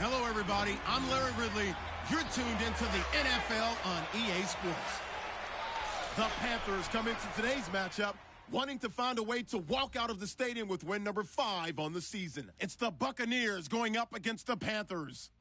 Hello, everybody. I'm Larry Ridley. You're tuned into the NFL on EA Sports. The Panthers come into today's matchup wanting to find a way to walk out of the stadium with win number 5 on the season. It's the Buccaneers going up against the Panthers.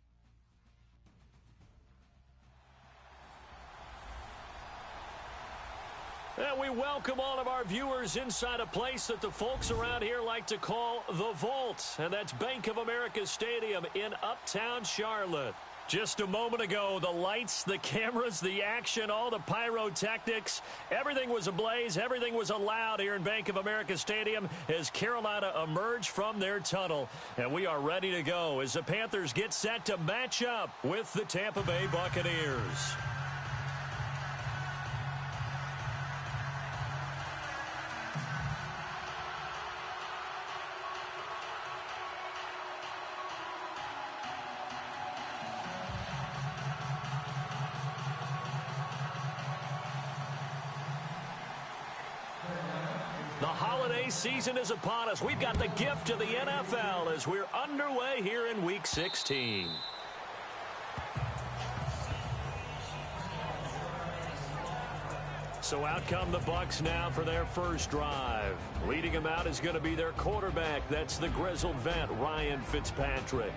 And we welcome all of our viewers inside a place that the folks around here like to call the Vault. And that's Bank of America Stadium in Uptown Charlotte. Just a moment ago, the lights, the cameras, the action, all the pyrotechnics, everything was ablaze, everything was allowed here in Bank of America Stadium as Carolina emerged from their tunnel. And we are ready to go as the Panthers get set to match up with the Tampa Bay Buccaneers. The holiday season is upon us. We've got the gift of the NFL as we're underway here in Week 16. So out come the Bucs now for their first drive. Leading them out is going to be their quarterback. That's the grizzled vet, Ryan Fitzpatrick.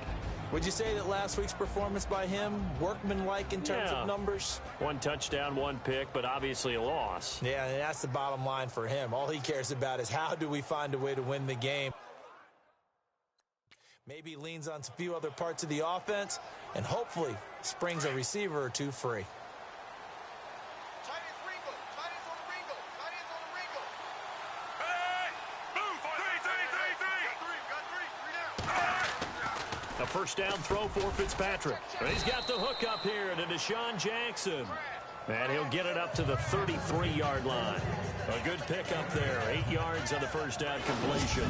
Would you say that last week's performance by him, workmanlike in terms of numbers? 1 touchdown, 1 pick, but obviously a loss. Yeah, and that's the bottom line for him. All he cares about is how do we find a way to win the game. Maybe leans on a few other parts of the offense, and hopefully springs a receiver or two free. A first down throw for Fitzpatrick. He's got the hook up here to Deshaun Jackson. And he'll get it up to the 33-yard line. A good pick up there. 8 yards on the first down completion.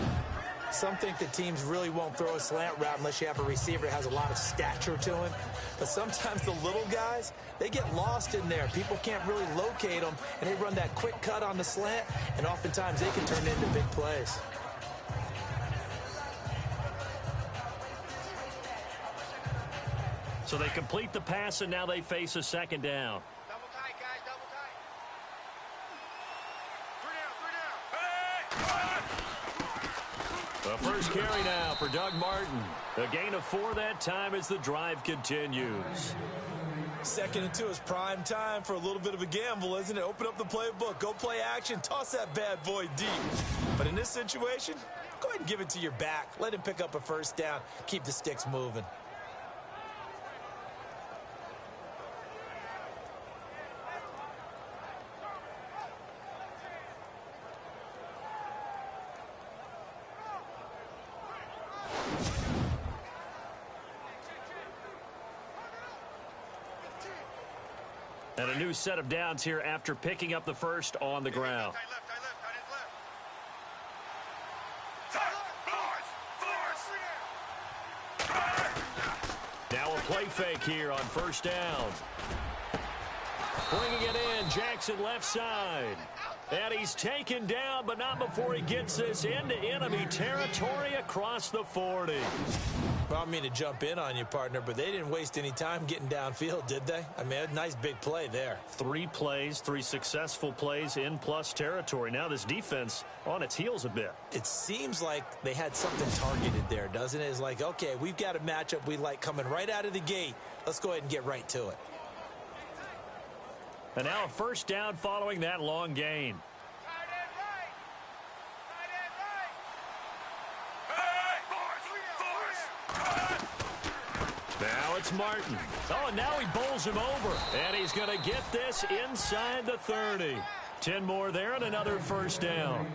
Some think that teams really won't throw a slant route unless you have a receiver that has a lot of stature to him. But sometimes the little guys, they get lost in there. People can't really locate them, and they run that quick cut on the slant, and oftentimes they can turn it into big plays. So they complete the pass, and now they face a second down. Double tight, guys, double tight. 3 down. The first carry now for Doug Martin. A gain of 4 that time as the drive continues. 2nd and 2 is prime time for a little bit of a gamble, isn't it? Open up the playbook, go play action, toss that bad boy deep. But in this situation, go ahead and give it to your back. Let him pick up a first down. Keep the sticks moving. And a new set of downs here after picking up the first on the ground. Now a play fake here on first down. Bringing it in, Jackson left side. And he's taken down, but not before he gets this into enemy territory across the 40. Well, I don't mean to jump in on you, partner, but they didn't waste any time getting downfield, did they? I mean, a nice big play there. 3 plays, 3 successful plays in plus territory. Now this defense on its heels a bit. It seems like they had something targeted there, doesn't it? It's like, okay, we've got a matchup we like coming right out of the gate. Let's go ahead and get right to it. And now a first down following that long gain. Now it's Martin. Oh, and now he bowls him over. And he's going to get this inside the 30. 10 more there and another first down.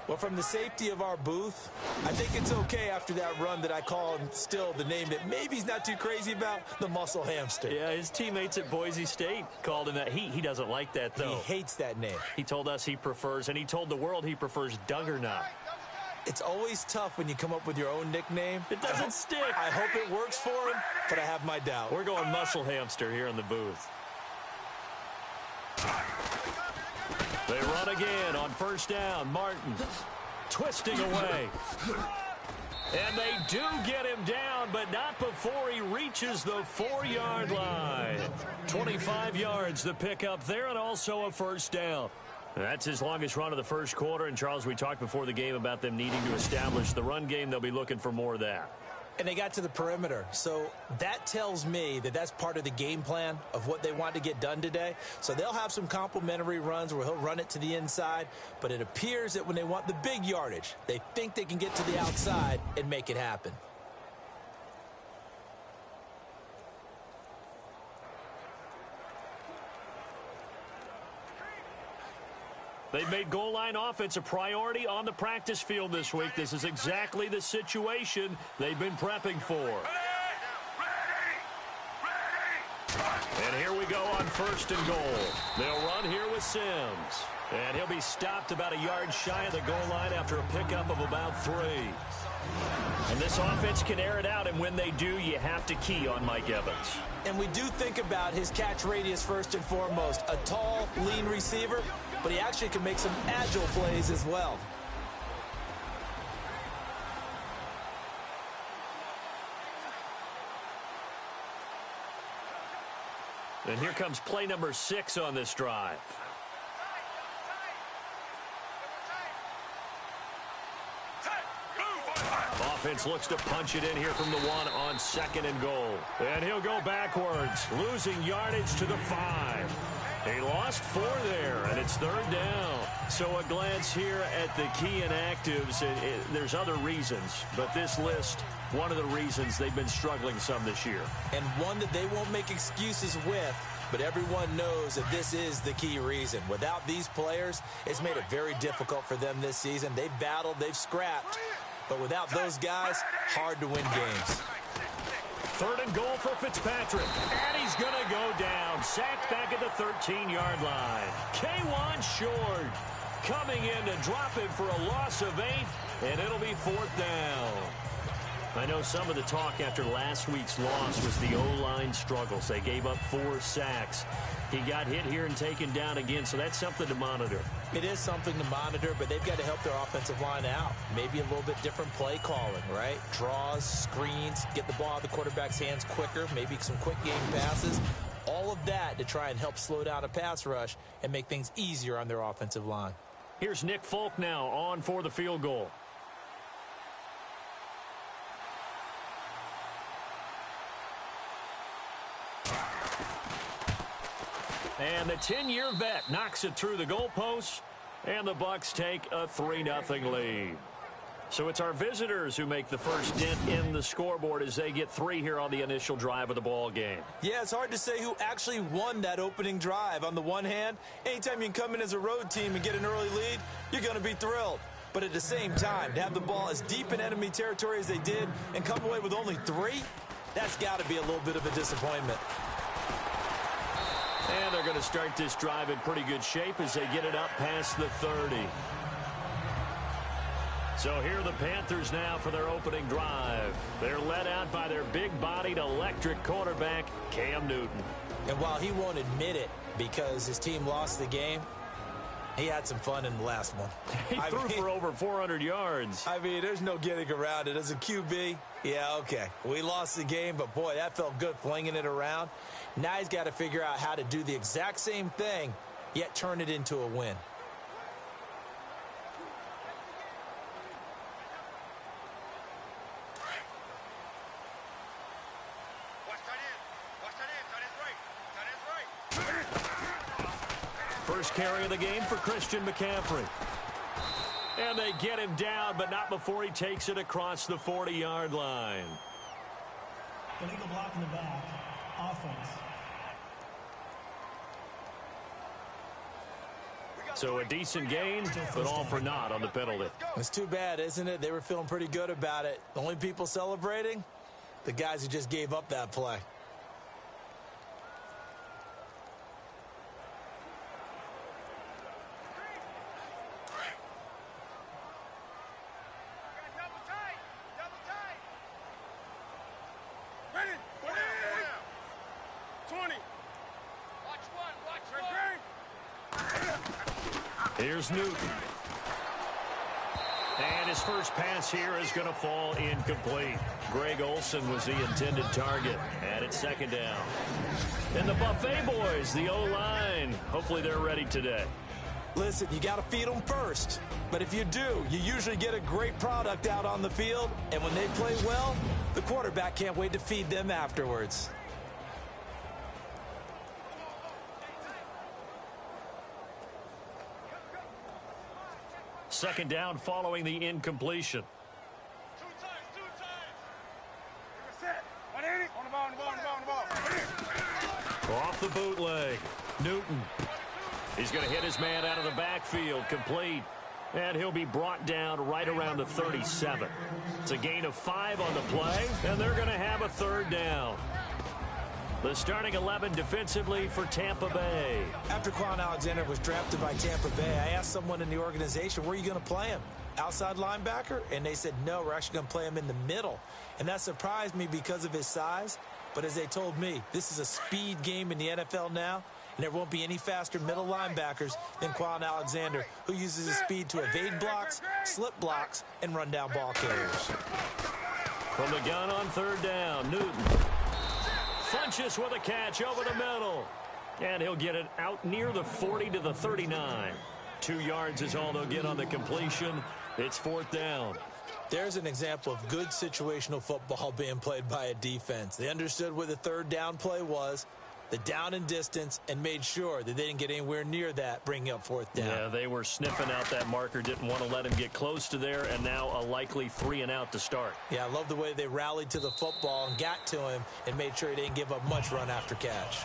Well, from the safety of our booth, I think it's okay after that run that I call him still the name that maybe he's not too crazy about, the muscle hamster. Yeah, his teammates at Boise State called him that. He doesn't like that, though. He hates that name. He told us he prefers, and he told the world he prefers Duggernaut. It's always tough when you come up with your own nickname. It doesn't stick. I hope it works for him, but I have my doubt. We're going muscle hamster here in the booth. They run again on first down. Martin twisting away. And they do get him down, but not before he reaches the 4-yard line. 25 yards the pick up there, and also a first down. That's his longest run of the first quarter. And, Charles, we talked before the game about them needing to establish the run game. They'll be looking for more of that. And they got to the perimeter. So that tells me that that's part of the game plan of what they want to get done today. So they'll have some complementary runs where he'll run it to the inside. But it appears that when they want the big yardage, they think they can get to the outside and make it happen. They've made goal line offense a priority on the practice field this week. This is exactly the situation they've been prepping for. And here we go on 1st and goal. They'll run here with Sims. And he'll be stopped about a yard shy of the goal line after a pickup of about 3. And this offense can air it out, and when they do, you have to key on Mike Evans. And we do think about his catch radius first and foremost. A tall, lean receiver, but he actually can make some agile plays as well. And here comes play number 6 on this drive. Offense looks to punch it in here from the 1 on 2nd and goal. And he'll go backwards, losing yardage to the 5. He lost 4 there, and it's 3rd down. So a glance here at the key inactives. There's other reasons, but this list, one of the reasons they've been struggling some this year. And one that they won't make excuses with, but everyone knows that this is the key reason. Without these players, it's made it very difficult for them this season. They've battled, they've scrapped, but without those guys, hard to win games. 3rd and goal for Fitzpatrick. And he's going to go down. Sacked back at the 13-yard line. K1 short. Coming in to drop him for a loss of 8, and it'll be 4th down. I know some of the talk after last week's loss was the O-line struggles. They gave up 4 sacks. He got hit here and taken down again, so that's something to monitor. It is something to monitor, but they've got to help their offensive line out. Maybe a little bit different play calling, right? Draws, screens, get the ball out of the quarterback's hands quicker, maybe some quick game passes. All of that to try and help slow down a pass rush and make things easier on their offensive line. Here's Nick Folk now on for the field goal. And the 10-year vet knocks it through the goalposts, and the Bucs take a 3-0 lead. So it's our visitors who make the first dent in the scoreboard as they get 3 here on the initial drive of the ball game. Yeah, it's hard to say who actually won that opening drive. On the one hand, anytime you can come in as a road team and get an early lead, you're going to be thrilled. But at the same time, to have the ball as deep in enemy territory as they did and come away with only 3, that's got to be a little bit of a disappointment. And they're going to start this drive in pretty good shape as they get it up past the 30. So here are the Panthers now for their opening drive. They're led out by their big-bodied electric quarterback, Cam Newton. And while he won't admit it because his team lost the game, he had some fun in the last one. He threw for over 400 yards. I mean, there's no getting around it. As a QB, yeah, okay. We lost the game, but boy, that felt good flinging it around. Now he's got to figure out how to do the exact same thing, yet turn it into a win. First carry of the game for Christian McCaffrey. And they get him down, but not before he takes it across the 40-yard line. Illegal block in the back. Offense. So a decent gain, but all for naught on the penalty. It's too bad, isn't it? They were feeling pretty good about it. The only people celebrating? The guys who just gave up that play. Here's Newton. And his first pass here is going to fall incomplete. Greg Olsen was the intended target. And it's second down. And the Buffet boys, the O-line, hopefully they're ready today. Listen, you got to feed them first. But if you do, you usually get a great product out on the field. And when they play well, the quarterback can't wait to feed them afterwards. Second down following the incompletion. Two times. Set. 180. On the ball. Off the bootleg. Newton. He's going to hit his man out of the backfield. Complete. And he'll be brought down right around the 37. It's a gain of 5 on the play, and they're going to have a third down. The starting 11 defensively for Tampa Bay. After Quan Alexander was drafted by Tampa Bay, I asked someone in the organization, where are you going to play him? Outside linebacker? And they said, no, we're actually going to play him in the middle. And that surprised me because of his size. But as they told me, this is a speed game in the NFL now, and there won't be any faster middle linebackers than Quan Alexander, who uses his speed to evade blocks, slip blocks, and run down ball carriers. From the gun on third down, Newton. Funches with a catch over the middle. And he'll get it out near the 40 to the 39. 2 yards is all they'll get on the completion. It's fourth down. There's an example of good situational football being played by a defense. They understood where the third down play was, the down and distance, and made sure that they didn't get anywhere near that, bringing up fourth down. Yeah, they were sniffing out that marker, didn't want to let him get close to there, and now a likely 3 and out to start. Yeah, I love the way they rallied to the football and got to him and made sure he didn't give up much run after catch.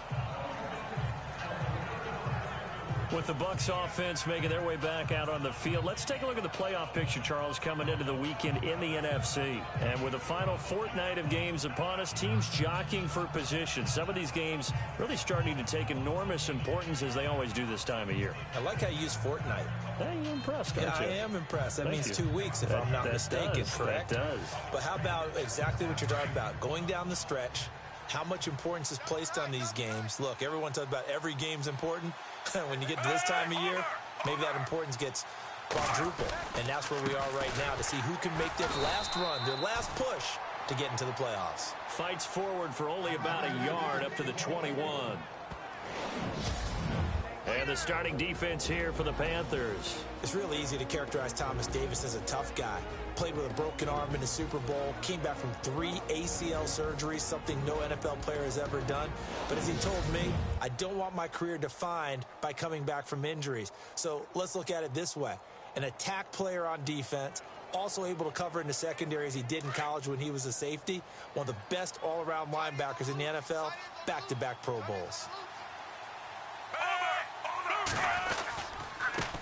With the Bucs offense making their way back out on the field, let's take a look at the playoff picture, Charles, coming into the weekend in the NFC. And with the final fortnight of games upon us, teams jockeying for position. Some of these games really starting to take enormous importance, as they always do this time of year. I like how you use fortnight. Hey, you're impressed, aren't you? I am impressed. That Thank means you. 2 weeks, if I'm not mistaken, correct? That does. But how about exactly what you're talking about? Going down the stretch, how much importance is placed on these games. Look, everyone talks about every game's important. When you get to this time of year, maybe that importance gets quadrupled. And that's where we are right now, to see who can make their last run, their last push to get into the playoffs. Fights forward for only about a yard up to the 21. And the starting defense here for the Panthers. It's really easy to characterize Thomas Davis as a tough guy. Played with a broken arm in the Super Bowl, came back from 3 ACL surgeries, something no NFL player has ever done. But as he told me, I don't want my career defined by coming back from injuries. So let's look at it this way. An attack player on defense, also able to cover in the secondary as he did in college when he was a safety. One of the best all-around linebackers in the NFL, back-to-back Pro Bowls.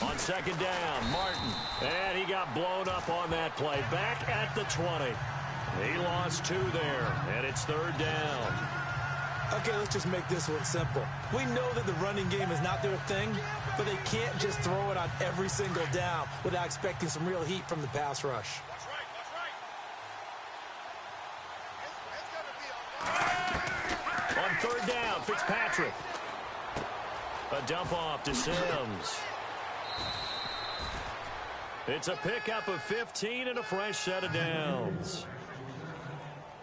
On second down, Martin. And he got blown up on that play. Back at the 20. He lost 2 there, and it's third down. Okay, let's just make this one simple. We know that the running game is not their thing, but they can't just throw it on every single down without expecting some real heat from the pass rush. On third down, Fitzpatrick. A dump off to Sims. It's a pickup of 15 and a fresh set of downs.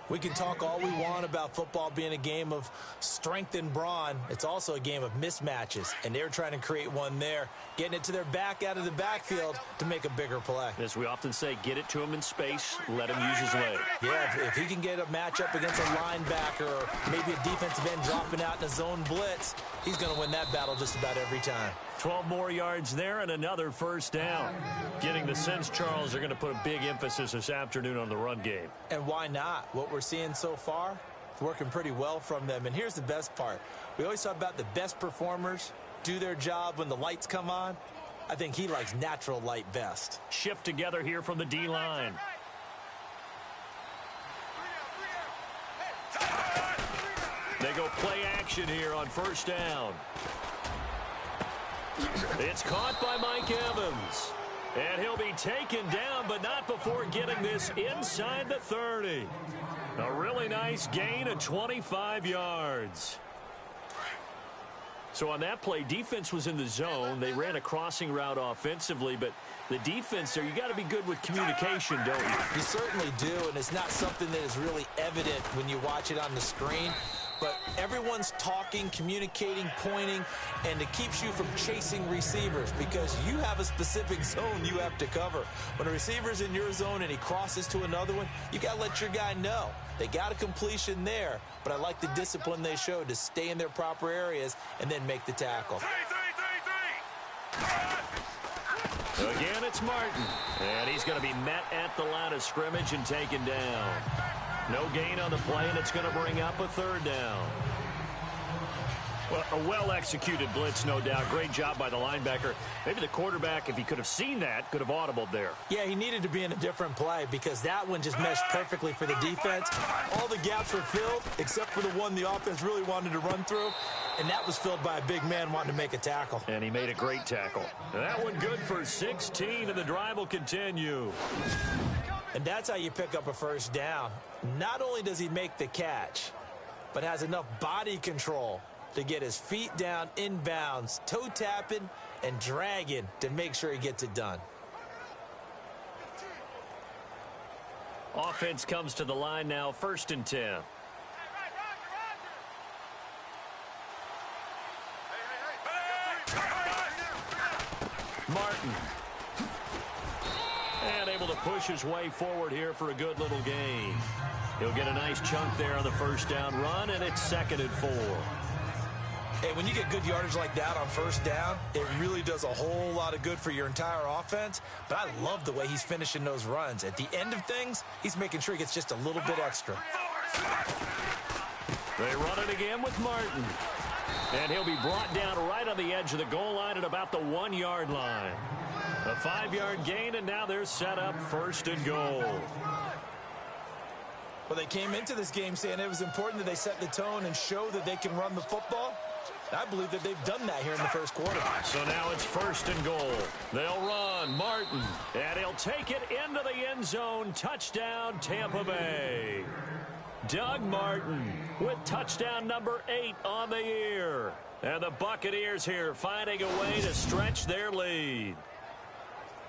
We can talk all we want about football being a game of strength and brawn. It's also a game of mismatches, and they're trying to create one there, getting it to their back out of the backfield to make a bigger play. As we often say, get it to him in space, let him use his leg. Yeah, if he can get a matchup against a linebacker or maybe a defensive end dropping out in a zone blitz, he's going to win that battle just about every time. 12 more yards there and another first down. Getting the sense, Charles, are going to put a big emphasis this afternoon on the run game. And why not? What we're seeing so far, it's working pretty well from them. And here's the best part. We always talk about the best performers do their job when the lights come on. I think he likes natural light best. Shift together here from the D-line. They go play action here on first down. It's caught by Mike Evans. And he'll be taken down, but not before getting this inside the 30. A really nice gain of 25 yards. So on that play, defense was in the zone. They ran a crossing route offensively, but the defense there, you got to be good with communication, don't you? You certainly do, and it's not something that is really evident when you watch it on the screen. But everyone's talking, communicating, pointing, and it keeps you from chasing receivers because you have a specific zone you have to cover. When a receiver's in your zone and he crosses to another one, you got to let your guy know. They got a completion there, but I like the discipline they showed to stay in their proper areas and then make the tackle. Again, it's Martin, and he's going to be met at the line of scrimmage and taken down. No gain on the play, and it's going to bring up a third down. Well, a well-executed blitz, no doubt. Great job by the linebacker. Maybe the quarterback, if he could have seen that, could have audibled there. Yeah, he needed to be in a different play because that one just meshed perfectly for the defense. All the gaps were filled except for the one the offense really wanted to run through, and that was filled by a big man wanting to make a tackle. And he made a great tackle. That one good for 16, and the drive will continue. And that's how you pick up a first down. Not only does he make the catch, but has enough body control to get his feet down inbounds, toe tapping and dragging to make sure he gets it done. Offense comes to the line now, 1st and 10. Martin. And able to push his way forward here for a good little gain. He'll get a nice chunk there on the first down run, and it's 2nd and 4. Hey, when you get good yardage like that on first down, it really does a whole lot of good for your entire offense. But I love the way he's finishing those runs. At the end of things, he's making sure he gets just a little bit extra. They run it again with Martin. And he'll be brought down right on the edge of the goal line at about the 1-yard line. A 5-yard gain, and now they're set up 1st and goal. Well, they came into this game saying it was important that they set the tone and show that they can run the football. I believe that they've done that here in the first quarter. So now it's 1st and goal. They'll run Martin, and he'll take it into the end zone. Touchdown, Tampa Bay. Doug Martin with touchdown number 8 on the year. And the Buccaneers here finding a way to stretch their lead.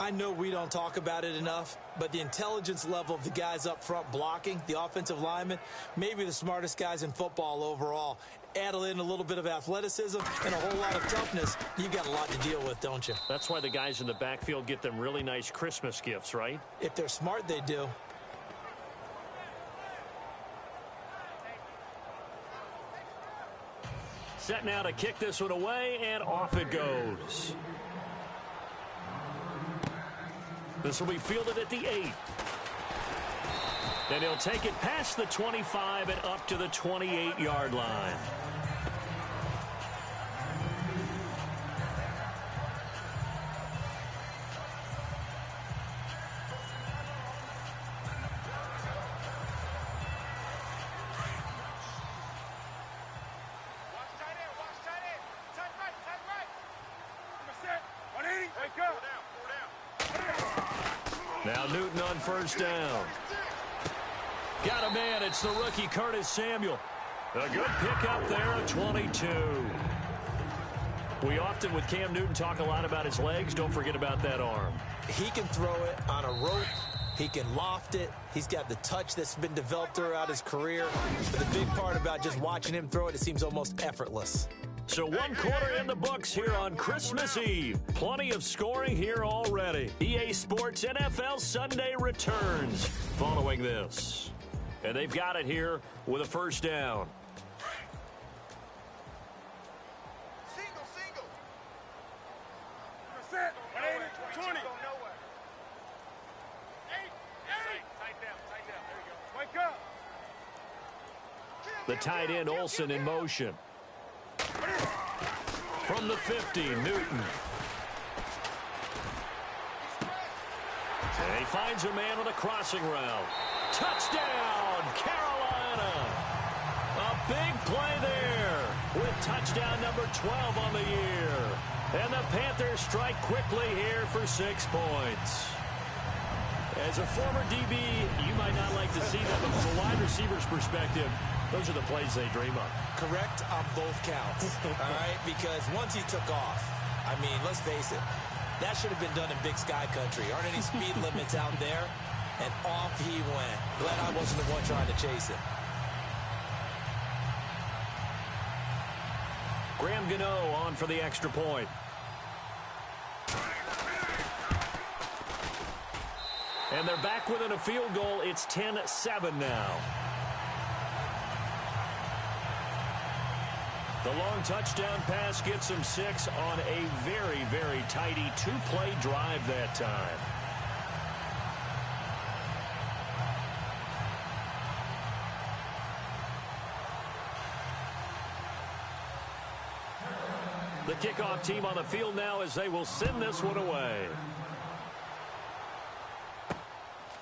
I know we don't talk about it enough, but the intelligence level of the guys up front blocking, the offensive linemen, maybe the smartest guys in football overall. Add in a little bit of athleticism and a whole lot of toughness, you've got a lot to deal with, don't you? That's why the guys in the backfield get them really nice Christmas gifts, right? If they're smart, they do. Set now to kick this one away, and off it goes. This will be fielded at the 8. And he'll take it past the 25 and up to the 28-yard line. Now Newton on first down. Got a man. It's the rookie Curtis Samuel. A good pickup there at 22. We often, with Cam Newton, talk a lot about his legs. Don't forget about that arm. He can throw it on a rope. He can loft it. He's got the touch that's been developed throughout his career. But the big part about just watching him throw it, it seems almost effortless. So 1 quarter in the books here on Christmas Eve. Plenty of scoring here already. EA Sports NFL Sunday returns following this. And they've got it here with a first down. Single. Set. 20. Tight down. There you go. Wake up. The tight end Olsen in motion. From the 50, Newton. And he finds a man on the crossing route. Touchdown, Carolina. A big play there with touchdown number 12 on the year. And the Panthers strike quickly here for 6 points. As a former DB, you might not like to see that, but from a wide receiver's perspective, Those are the plays they dream of. Correct on both counts, all right? Because once he took off, I mean, let's face it, that should have been done in Big Sky Country. Aren't any speed limits out there? And off he went. Glad I wasn't the one trying to chase him. Graham Gano on for the extra point. And they're back within a field goal. It's 10-7 now. The long touchdown pass gets them 6 on a very, very tidy two-play drive that time. The kickoff team on the field now as they will send this one away.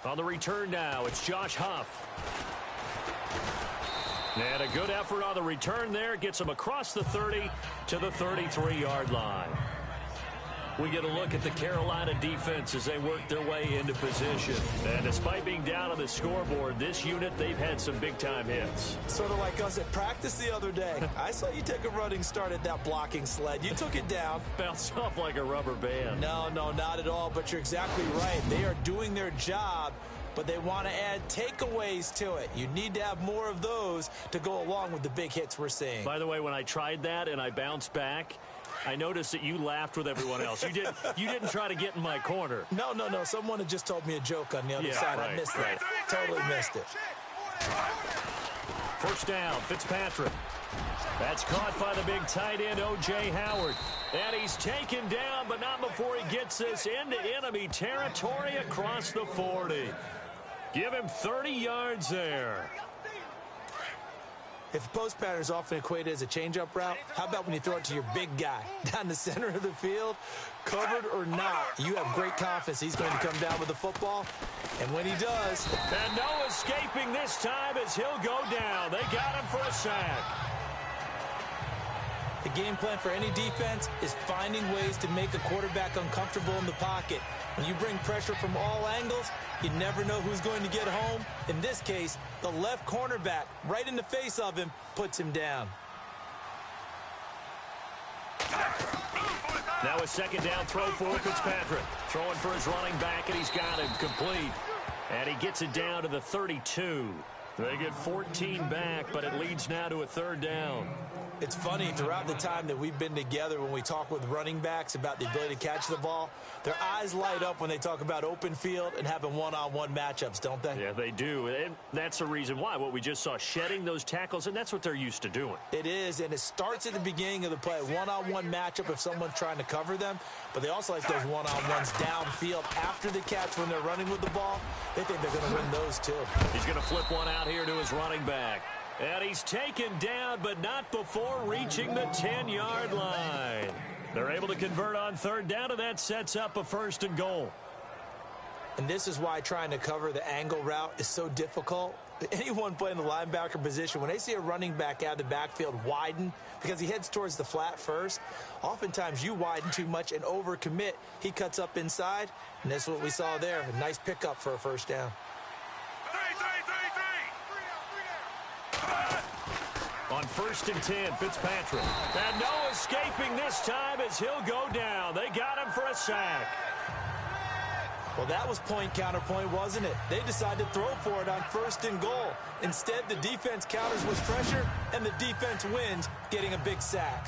On the return now, it's Josh Huff. And a good effort on the return there. Gets him across the 30 to the 33-yard line. We get a look at the Carolina defense as they work their way into position. And despite being down on the scoreboard, this unit, they've had some big-time hits. Sort of like us at practice the other day. I saw you take a running start at that blocking sled. You took it down. Bounced off like a rubber band. No, not at all, but you're exactly right. They are doing their job, but they want to add takeaways to it. You need to have more of those to go along with the big hits we're seeing. By the way, when I tried that and I bounced back, I noticed that you laughed with everyone else. You didn't try to get in my corner. No. Someone had just told me a joke on the other side. Right. I missed that. Totally missed it. First down, Fitzpatrick. That's caught by the big tight end, O.J. Howard. And he's taken down, but not before he gets this into enemy territory across the 40. Give him 30 yards there. If post pattern is often equated as a change-up route, how about when you throw it to your big guy down the center of the field? Covered or not, you have great confidence he's going to come down with the football. And when he does... And no escaping this time as he'll go down. They got him for a sack. The game plan for any defense is finding ways to make a quarterback uncomfortable in the pocket. When you bring pressure from all angles, you never know who's going to get home. In this case, the left cornerback, right in the face of him, puts him down. Now a second down throw for Fitzpatrick. Throwing for his running back, and he's got him complete. And he gets it down to the 32. They get 14 back, but it leads now to a third down. It's funny, throughout the time that we've been together, when we talk with running backs about the ability to catch the ball, their eyes light up when they talk about open field and having one-on-one matchups, don't they? Yeah, they do. And that's the reason why. What we just saw, shedding those tackles, and that's what they're used to doing. It is, and it starts at the beginning of the play. One-on-one matchup if someone's trying to cover them, but they also like those one-on-ones downfield after the catch when they're running with the ball. They think they're going to win those, too. He's going to flip one out here to his running back. And he's taken down, but not before reaching the 10-yard line. They're able to convert on third down, and that sets up a first and goal. And this is why trying to cover the angle route is so difficult. Anyone playing the linebacker position, when they see a running back out of the backfield widen because he heads towards the flat first, oftentimes you widen too much and overcommit. He cuts up inside, and that's what we saw there. A nice pickup for a first down. On first and 10, Fitzpatrick. And no escaping this time as he'll go down. They got him for a sack. Well, that was point counterpoint, wasn't it? They decided to throw for it on first and goal. Instead, the defense counters with pressure, and the defense wins, getting a big sack.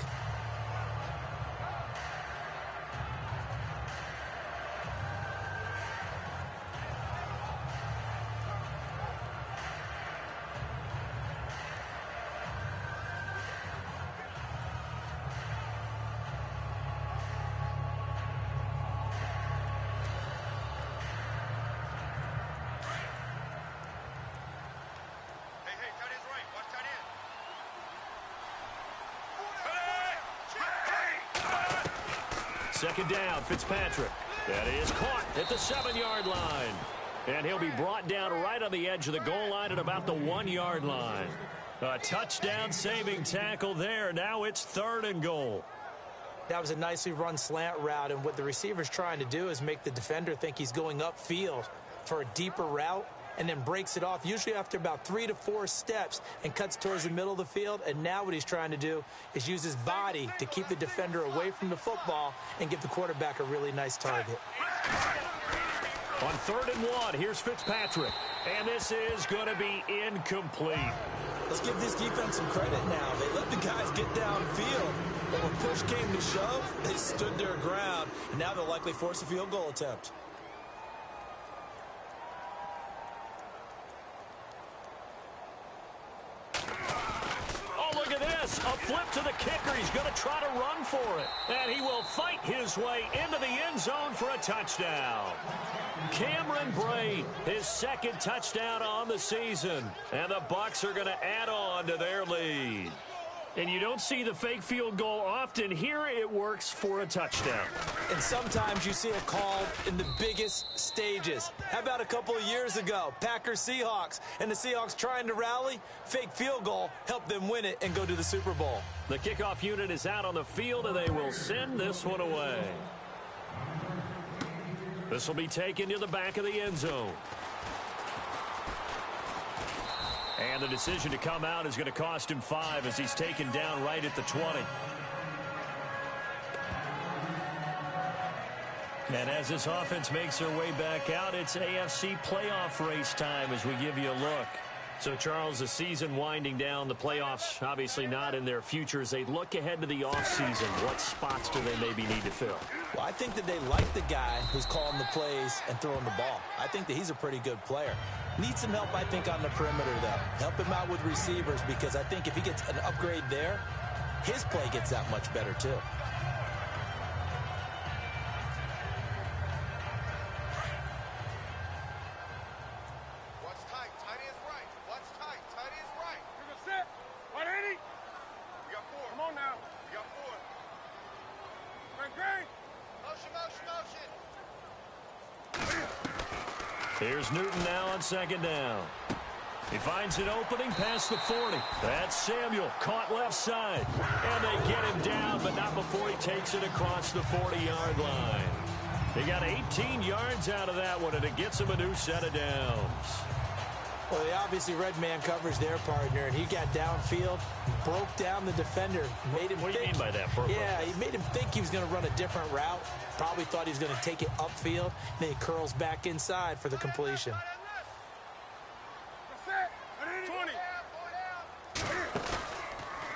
Second down, Fitzpatrick. That is caught at the 7-yard line. And he'll be brought down right on the edge of the goal line at about the 1-yard line. A touchdown-saving tackle there. Now it's third and goal. That was a nicely run slant route, and what the receiver's trying to do is make the defender think he's going upfield for a deeper route. and then breaks it off, usually after about 3 to 4 steps, and cuts towards the middle of the field. And now what he's trying to do is use his body to keep the defender away from the football and give the quarterback a really nice target. On 3rd and 1, here's Fitzpatrick. And this is going to be incomplete. Let's give this defense some credit now. They let the guys get downfield. But when push came to shove, they stood their ground. And now they'll likely force a field goal attempt. A flip to the kicker. He's going to try to run for it. And he will fight his way into the end zone for a touchdown. Cameron Brate, his 2nd touchdown on the season. And the Bucs are going to add on to their lead. And you don't see the fake field goal often. Here it works for a touchdown. And sometimes you see it called in the biggest stages. How about a couple of years ago, Packers-Seahawks, and the Seahawks trying to rally? Fake field goal helped them win it and go to the Super Bowl. The kickoff unit is out on the field, and they will send this one away. This will be taken to the back of the end zone. And the decision to come out is going to cost him 5 as he's taken down right at the 20. And as this offense makes their way back out, it's AFC playoff race time as we give you a look. So, Charles, the season winding down, the playoffs obviously not in their future. As they look ahead to the offseason, what spots do they maybe need to fill? Well, I think that they like the guy who's calling the plays and throwing the ball. I think that he's a pretty good player. Needs some help, I think, on the perimeter, though. Help him out with receivers, because I think if he gets an upgrade there, his play gets that much better, too. Here's Newton now on 2nd down. He finds an opening past the 40. That's Samuel, caught left side. And they get him down, but not before he takes it across the 40-yard line. They got 18 yards out of that one, and it gets him a new set of downs. Well, they obviously read man coverage their partner, and he got downfield, broke down the defender, made him What do you think, mean by that? Yeah, he made him think he was going to run a different route. Probably thought he was going to take it upfield. Then he curls back inside for the completion.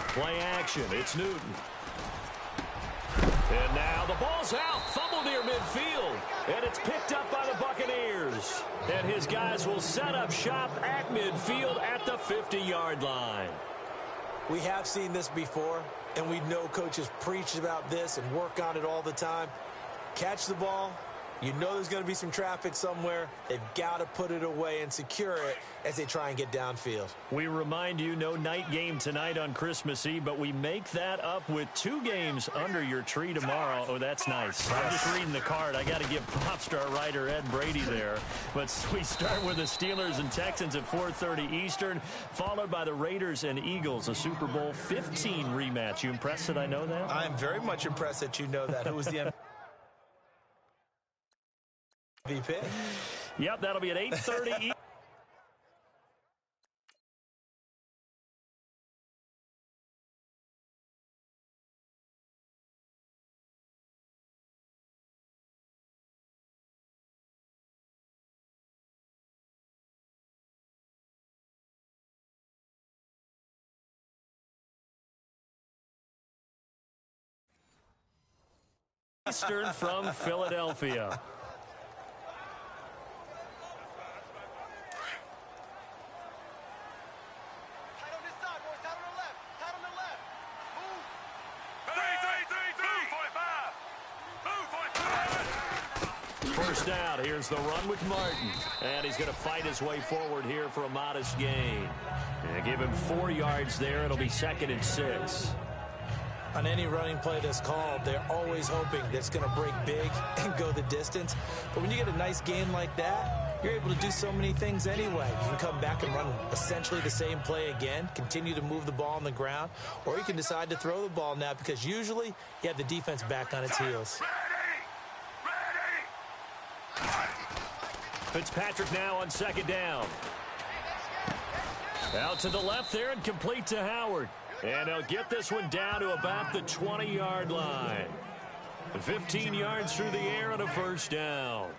Play action. It's Newton. And now the ball's out. Fumble near midfield. And it's picked up by the Buccaneers. And his guys will set up shop at midfield at the 50-yard line. We have seen this before, and we know coaches preach about this and work on it all the time. Catch the ball. You know there's going to be some traffic somewhere. They've got to put it away and secure it as they try and get downfield. We remind you, no night game tonight on Christmas Eve, but we make that up with 2 games under your tree tomorrow. Oh, that's nice. I'm just reading the card. I got to give props to our writer, Ed Brady, there. But we start with the Steelers and Texans at 4:30 Eastern, followed by the Raiders and Eagles, a Super Bowl 15 rematch. You impressed that I know that? I'm very much impressed that you know that. Who was the MVP? Yep, that'll be at 8:30. Eastern from Philadelphia. First down, here's the run with Martin. And he's going to fight his way forward here for a modest gain. And give him 4 yards there. It'll be 2nd and 6. On any running play that's called, they're always hoping that it's going to break big and go the distance. But when you get a nice gain like that, you're able to do so many things anyway. You can come back and run essentially the same play again, continue to move the ball on the ground, or you can decide to throw the ball now because usually you have the defense back on its heels. Fitzpatrick now on second down. Out to the left there and complete to Howard. And he'll get this one down to about the 20-yard line. 15 yards through the air and a first down.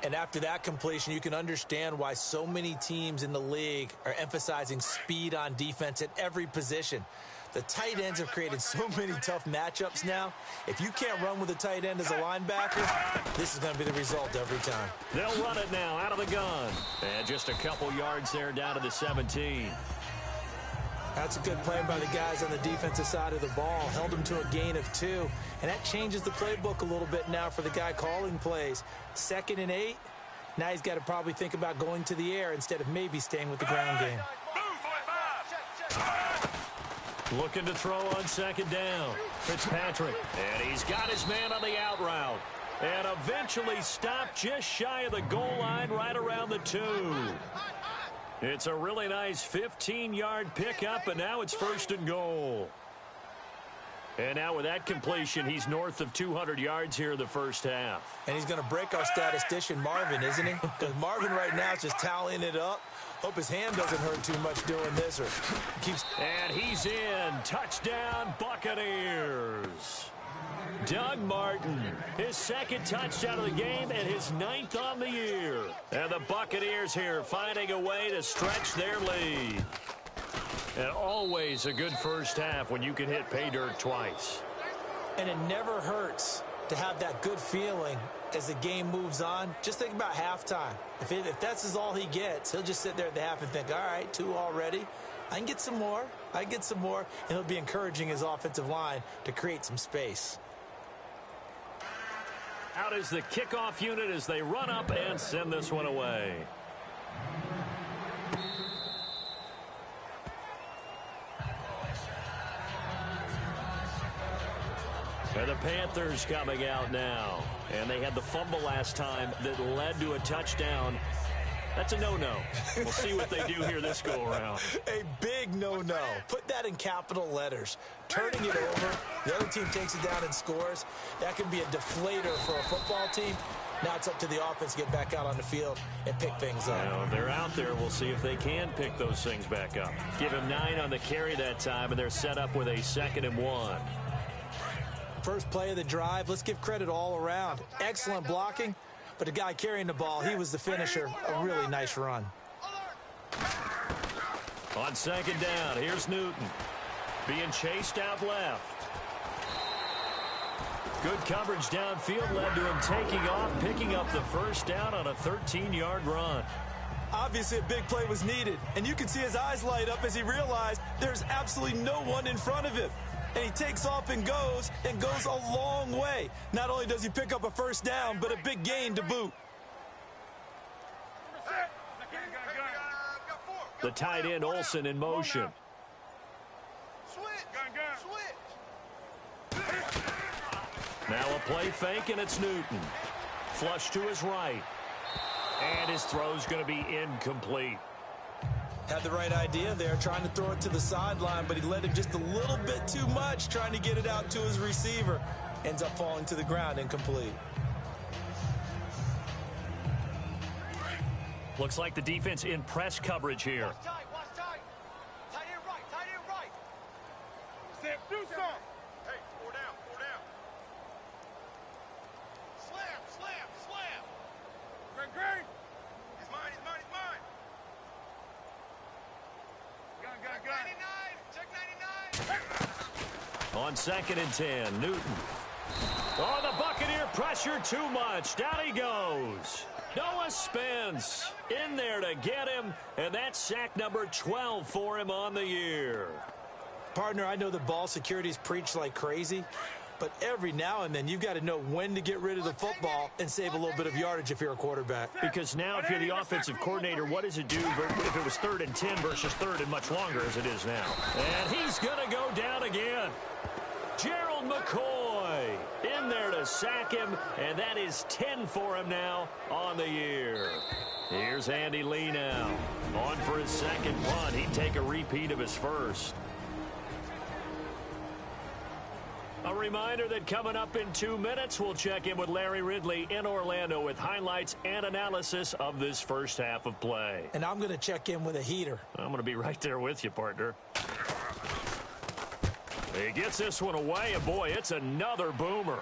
And after that completion, you can understand why so many teams in the league are emphasizing speed on defense at every position. The tight ends have created so many tough matchups now. If you can't run with a tight end as a linebacker, this is going to be the result every time. They'll run it now out of the gun. And just a couple yards there down to the 17. That's a good play by the guys on the defensive side of the ball. Held them to a gain of 2. And that changes the playbook a little bit now for the guy calling plays. 2nd and 8. Now he's got to probably think about going to the air instead of maybe staying with the ground game. Looking to throw on second down. Fitzpatrick. And he's got his man on the out route. And eventually stopped just shy of the goal line right around the 2. It's a really nice 15-yard pickup, and now it's 1st and goal. And now with that completion, he's north of 200 yards here in the first half. And he's going to break our statistician, Marvin, isn't he? Because Marvin right now is just tallying it up. Hope his hand doesn't hurt too much doing this. Or keeps. And he's in. Touchdown, Buccaneers. Doug Martin, his 2nd touchdown of the game and his 9th on the year. And the Buccaneers here finding a way to stretch their lead. And always a good first half when you can hit pay dirt twice. And it never hurts to have that good feeling as the game moves on. Just think about halftime. If that's all he gets, he'll just sit there at the half and think, all right, 2 already. I can get some more. I can get some more. And he'll be encouraging his offensive line to create some space. Out is the kickoff unit as they run up and send this one away. And the Panthers coming out now. And they had the fumble last time that led to a touchdown. That's a no-no. We'll see what they do here this go-around. A big no-no. Put that in capital letters. Turning it over, the other team takes it down and scores. That can be a deflator for a football team. Now it's up to the offense to get back out on the field and pick things up. Now, they're out there. We'll see if they can pick those things back up. Give him 9 on the carry that time, and they're set up with a 2nd and 1. First play of the drive, let's give credit all around. Excellent blocking, but the guy carrying the ball, he was the finisher. A really nice run. On second down, here's Newton. Being chased out left. Good coverage downfield led to him taking off, picking up the first down on a 13-yard run. Obviously, a big play was needed, and you can see his eyes light up as he realized there's absolutely no one in front of him. And he takes off and goes a long way. Not only does he pick up a first down, but a big gain to boot. The tight end, Olsen, in motion. Now a play fake, and it's Newton. Flush to his right. And his throw's going to be incomplete. Had the right idea there, trying to throw it to the sideline, but he led him just a little bit too much, trying to get it out to his receiver. Ends up falling to the ground, incomplete. Looks like the defense in press coverage here. Watch tight. Tight end right. Sam, do something. Hey, 4 down. Slam. Green. He's mine. Gun. 99. Check 99. On 2nd and 10, Newton. Oh, the Buccaneer pressure too much. Down he goes. Noah Spence in there to get him, and that's sack number 12 for him on the year. Partner, I know the ball security's preached like crazy, but every now and then you've got to know when to get rid of the football and save a little bit of yardage if you're a quarterback. Because now if you're the offensive coordinator, what does it do if it was 3rd and 10 versus 3rd and much longer as it is now? And he's going to go down again. Gerald McCoy in there to sack him, and that is 10 for him now on the year. Here's Andy Lee now. On for his 2nd punt. He'd take a repeat of his first. A reminder that coming up in 2 minutes, we'll check in with Larry Ridley in Orlando with highlights and analysis of this first half of play. And I'm going to check in with a heater. I'm going to be right there with you, partner. He gets this one away, and boy, it's another boomer.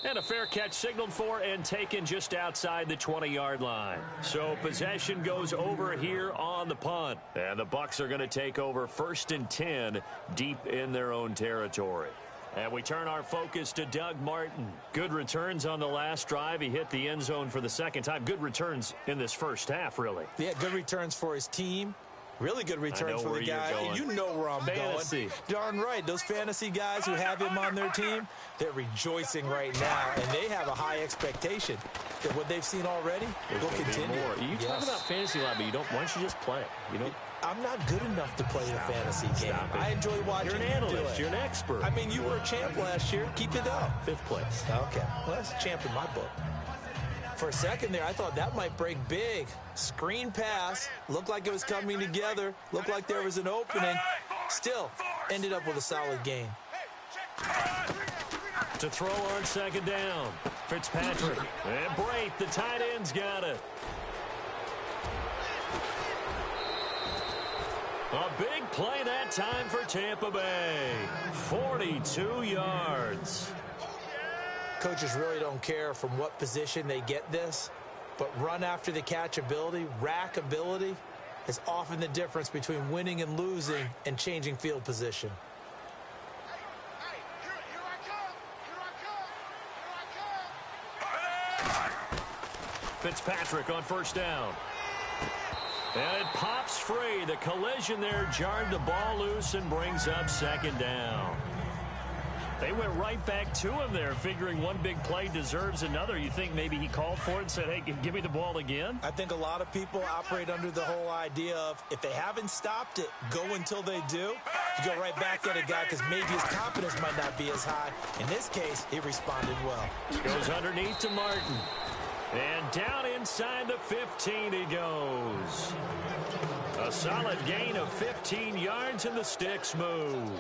And a fair catch signaled for and taken just outside the 20-yard line. So possession goes over here on the punt. And the Bucs are going to take over 1st and 10 deep in their own territory. And we turn our focus to Doug Martin. Good returns on the last drive. He hit the end zone for the second time. Good returns in this first half, really. Yeah, good returns for his team. Really good return for the guy. You know where I'm going. Darn right. Those fantasy guys who have him on their team, they're rejoicing right now, and they have a high expectation that what they've seen already will continue. You talk about fantasy line, but you don't. Why don't you just play? You don't. I'm not good enough to play the fantasy game. I enjoy watching you do it. You're an analyst. You're an expert. I mean, you were a champ last year. Keep it up. 5th place. Okay. Well, that's a champ in my book. For a second there, I thought that might break big. Screen pass. Looked like it was coming together. Looked like there was an opening. Still, ended up with a solid gain. To throw on 2nd down. Fitzpatrick. And Brate, the tight end's got it. A big play that time for Tampa Bay. 42 yards. Coaches really don't care from what position they get this, but run after the catch ability, rack ability, is often the difference between winning and losing and changing field position. Fitzpatrick on 1st down. And it pops free. The collision there jarred the ball loose and brings up 2nd down. They went right back to him there, figuring one big play deserves another. You think maybe he called for it and said, hey, give me the ball again? I think a lot of people operate under the whole idea of if they haven't stopped it, go until they do. You go right back at a guy because maybe his confidence might not be as high. In this case, he responded well. Goes underneath to Martin. And down inside the 15 he goes. A solid gain of 15 yards and the sticks move.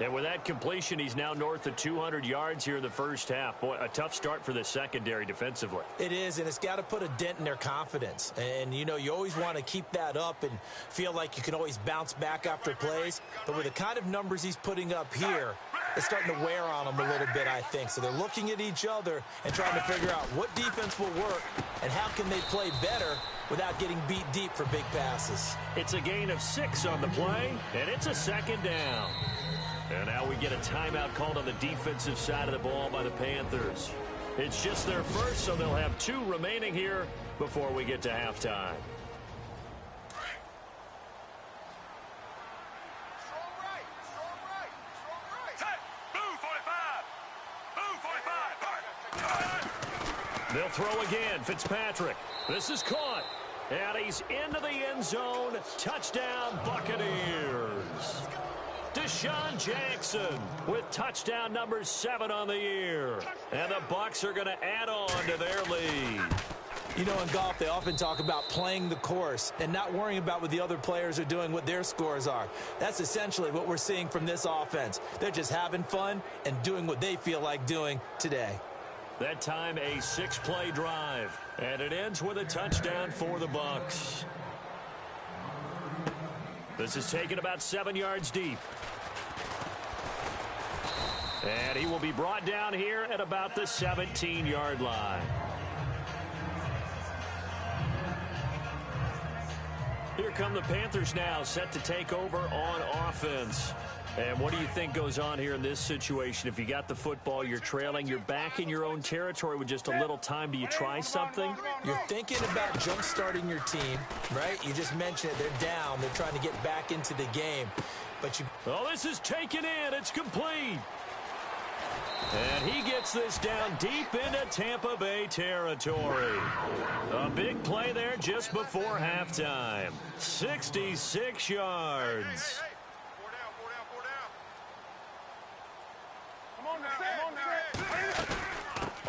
And with that completion, he's now north of 200 yards here in the first half. Boy, a tough start for the secondary defensively. It is, and it's got to put a dent in their confidence. And, you know, you always want to keep that up and feel like you can always bounce back after plays. But with the kind of numbers he's putting up here, it's starting to wear on them a little bit, I think. So they're looking at each other and trying to figure out what defense will work and how can they play better without getting beat deep for big passes. It's a gain of 6 on the play, and it's a 2nd down. And now we get a timeout called on the defensive side of the ball by the Panthers. It's just their first, so they'll have 2 remaining here before we get to halftime. They'll throw again. Fitzpatrick. This is caught. And he's into the end zone. Touchdown, Buccaneers. Deshaun Jackson with touchdown number 7 on the year. And the Bucs are going to add on to their lead. You know, in golf, they often talk about playing the course and not worrying about what the other players are doing, what their scores are. That's essentially what we're seeing from this offense. They're just having fun and doing what they feel like doing today. That time, a 6-play drive. And it ends with a touchdown for the Bucs. This is taken about 7 yards deep. And he will be brought down here at about the 17-yard line. Here come the Panthers now, set to take over on offense. And what do you think goes on here in this situation? If you got the football, you're trailing, you're back in your own territory with just a little time. Do you try something? You're thinking about jump-starting your team, right? You just mentioned it. They're down. They're trying to get back into the game. But you... Oh, this is taken in. It's complete. And he gets this down deep into Tampa Bay territory. A big play there just before halftime. 66 yards.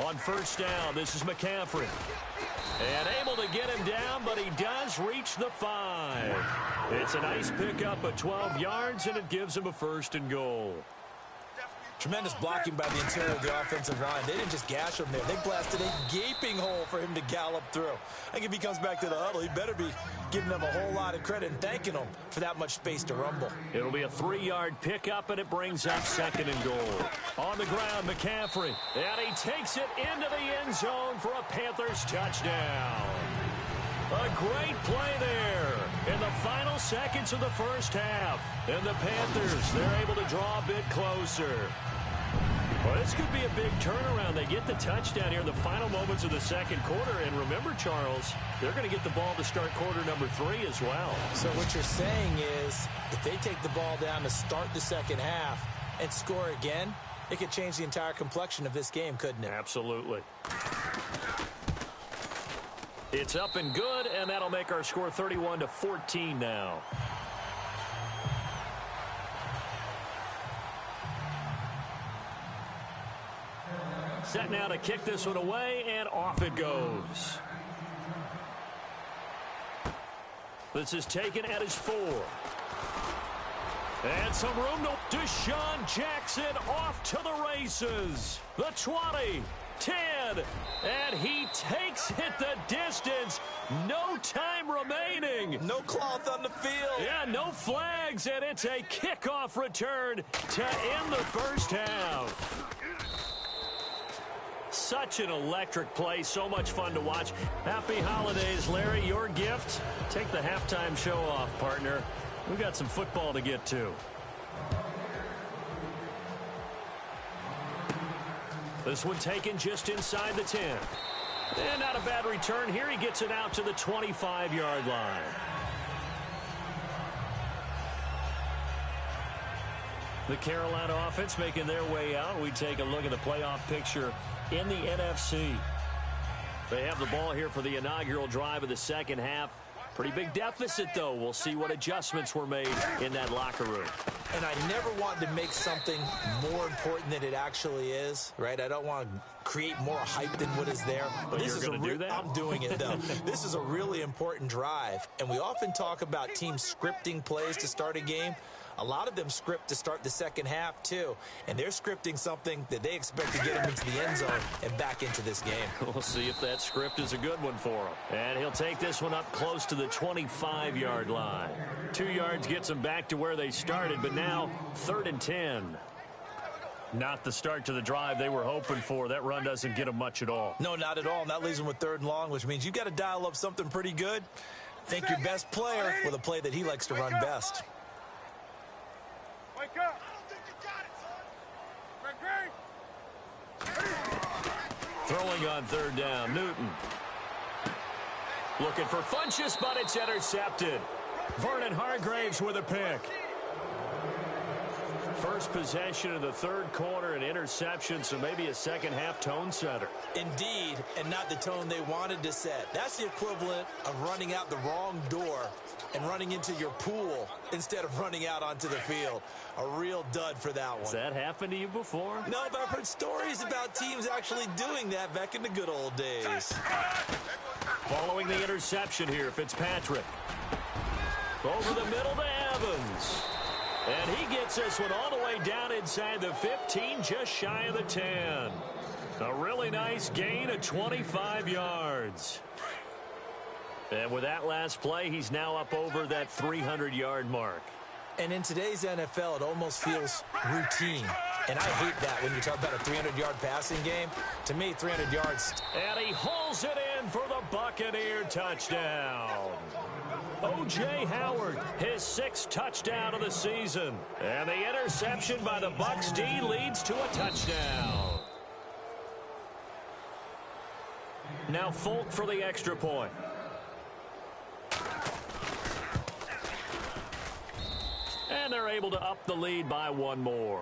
On 1st down, this is McCaffrey. And able to get him down, but he does reach the 5. It's a nice pickup of 12 yards, and it gives him a 1st and goal. Tremendous blocking by the interior of the offensive line. They didn't just gash him there. They blasted a gaping hole for him to gallop through. I think if he comes back to the huddle, he better be giving them a whole lot of credit and thanking them for that much space to rumble. It'll be a 3-yard pickup, and it brings up 2nd and goal. On the ground, McCaffrey. And he takes it into the end zone for a Panthers touchdown. A great play there in the final seconds of the first half. And the Panthers, they're able to draw a bit closer. Well, this could be a big turnaround. They get the touchdown here in the final moments of the second quarter. And remember, Charles, they're going to get the ball to start quarter number 3 as well. So what you're saying is if they take the ball down to start the second half and score again, it could change the entire complexion of this game, couldn't it? Absolutely. It's up and good, and that'll make our score 31-14 now. Set now to kick this one away, and off it goes. This is taken at his 4. And some room to Deshaun Jackson off to the races. The 20, 10, and he takes it the distance. No time remaining. No cloth on the field. Yeah, no flags, and it's a kickoff return to end the first half. Such an electric play, so much fun to watch. Happy holidays, Larry. Your gift? Take the halftime show off, partner. We've got some football to get to. This one taken just inside the 10. And not a bad return here. He gets it out to the 25-yard line. The Carolina offense making their way out. We take a look at the playoff picture in the NFC. They have the ball here for the inaugural drive of the second half. Pretty big deficit, though. We'll see what adjustments were made in that locker room. And I never wanted to make something more important than it actually is, right? I don't want to create more hype than what is there. But this is do that? I'm doing it, though. This is a really important drive. And we often talk about teams scripting plays to start a game. A lot of them script to start the second half, too. And they're scripting something that they expect to get them into the end zone and back into this game. We'll see if that script is a good one for him. And he'll take this one up close to the 25-yard line. 2 yards gets them back to where they started, but now 3rd and 10. Not the start to the drive they were hoping for. That run doesn't get them much at all. No, not at all. And that leaves them with 3rd and long, which means you've got to dial up something pretty good. Think your best player with a play that he likes to run best. Wake up! I don't think you got it, son. Great. Throwing on 3rd down, Newton. Looking for Funchess, but it's intercepted. Vernon Hargraves with a pick. First possession of the third quarter, an interception, so maybe a second-half tone setter. Indeed, and not the tone they wanted to set. That's the equivalent of running out the wrong door and running into your pool instead of running out onto the field. A real dud for that one. Has that happened to you before? No, but I've heard stories about teams actually doing that back in the good old days. Following the interception here, Fitzpatrick. Over the middle to Evans. And he gets this one all the way down inside the 15, just shy of the 10. A really nice gain of 25 yards. And with that last play, he's now up over that 300-yard mark. And in today's NFL, it almost feels routine. And I hate that when you talk about a 300-yard passing game. To me, 300 yards. And he hauls it in for the Buccaneer touchdown. O.J. Howard, his 6th touchdown of the season. And the interception by the Bucs D leads to a touchdown. Now Folk for the extra point. And they're able to up the lead by one more.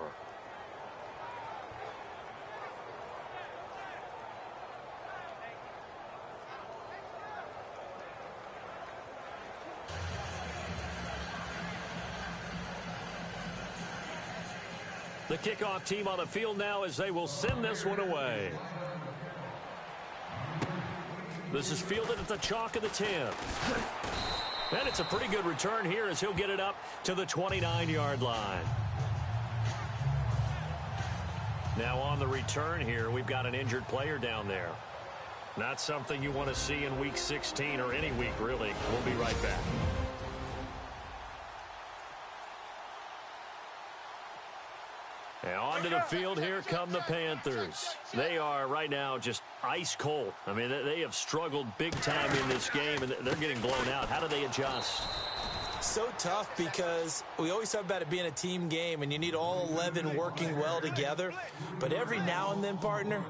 The kickoff team on the field now as they will send this one away. This is fielded at the chalk of the 10. And it's a pretty good return here as he'll get it up to the 29-yard line. Now on the return here, we've got an injured player down there. Not something you want to see in Week 16 or any week, really. We'll be right back. And onto the field, here come the Panthers. They are right now just ice cold. I mean, they have struggled big time in this game, and they're getting blown out. How do they adjust? So tough because we always talk about it being a team game, and you need all 11 working well together. But every now and then, partner,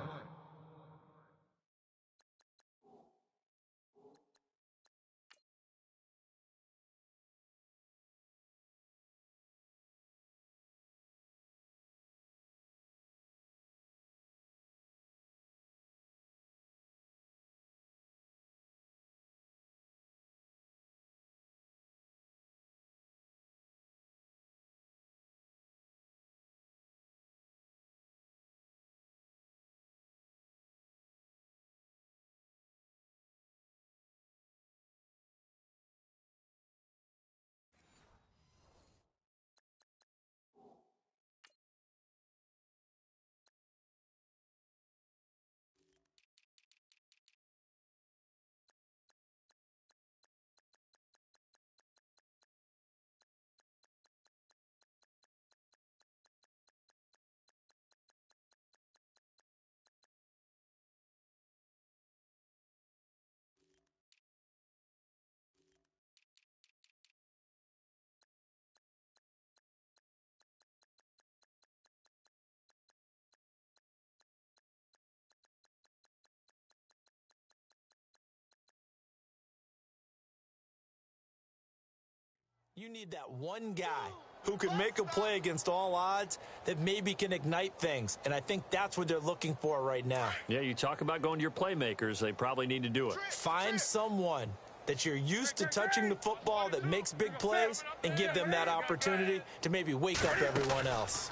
you need that one guy who can make a play against all odds that maybe can ignite things. And I think that's what they're looking for right now. Yeah, you talk about going to your playmakers. They probably need to do it. Find someone that you're used to touching the football that makes big plays and give them that opportunity to maybe wake up everyone else.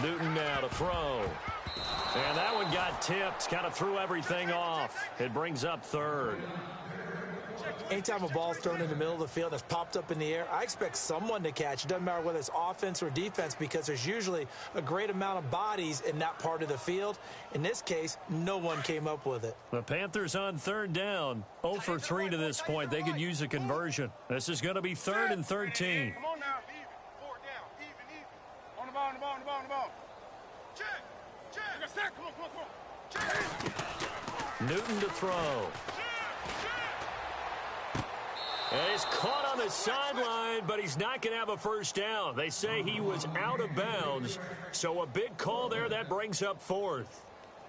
Newton now to throw. And that one got tipped, kind of threw everything off. It brings up third. Anytime a ball's thrown in the middle of the field that's popped up in the air, I expect someone to catch. It doesn't matter whether it's offense or defense because there's usually a great amount of bodies in that part of the field. In this case, no one came up with it. The Panthers on third down. 0 for 3 to this point. They could use a conversion. This is going to be 3rd and 13. Come on now, even. 4 down, even. On the ball, on the ball, on the ball, on the ball. Check. Come on. Check. Newton to throw. And he's caught on the sideline, but he's not going to have a first down. They say he was out of bounds, so a big call there. That brings up 4th.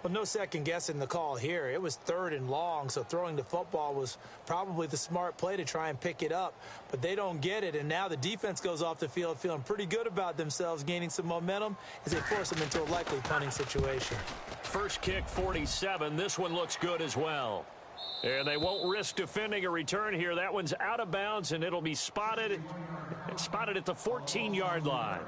Well, no second guessing the call here. It was 3rd and long, so throwing the football was probably the smart play to try and pick it up. But they don't get it, and now the defense goes off the field feeling pretty good about themselves, gaining some momentum as they force them into a likely punting situation. First kick, 47. This one looks good as well. And they won't risk defending a return here. That one's out of bounds, and it'll be spotted at the 14-yard line.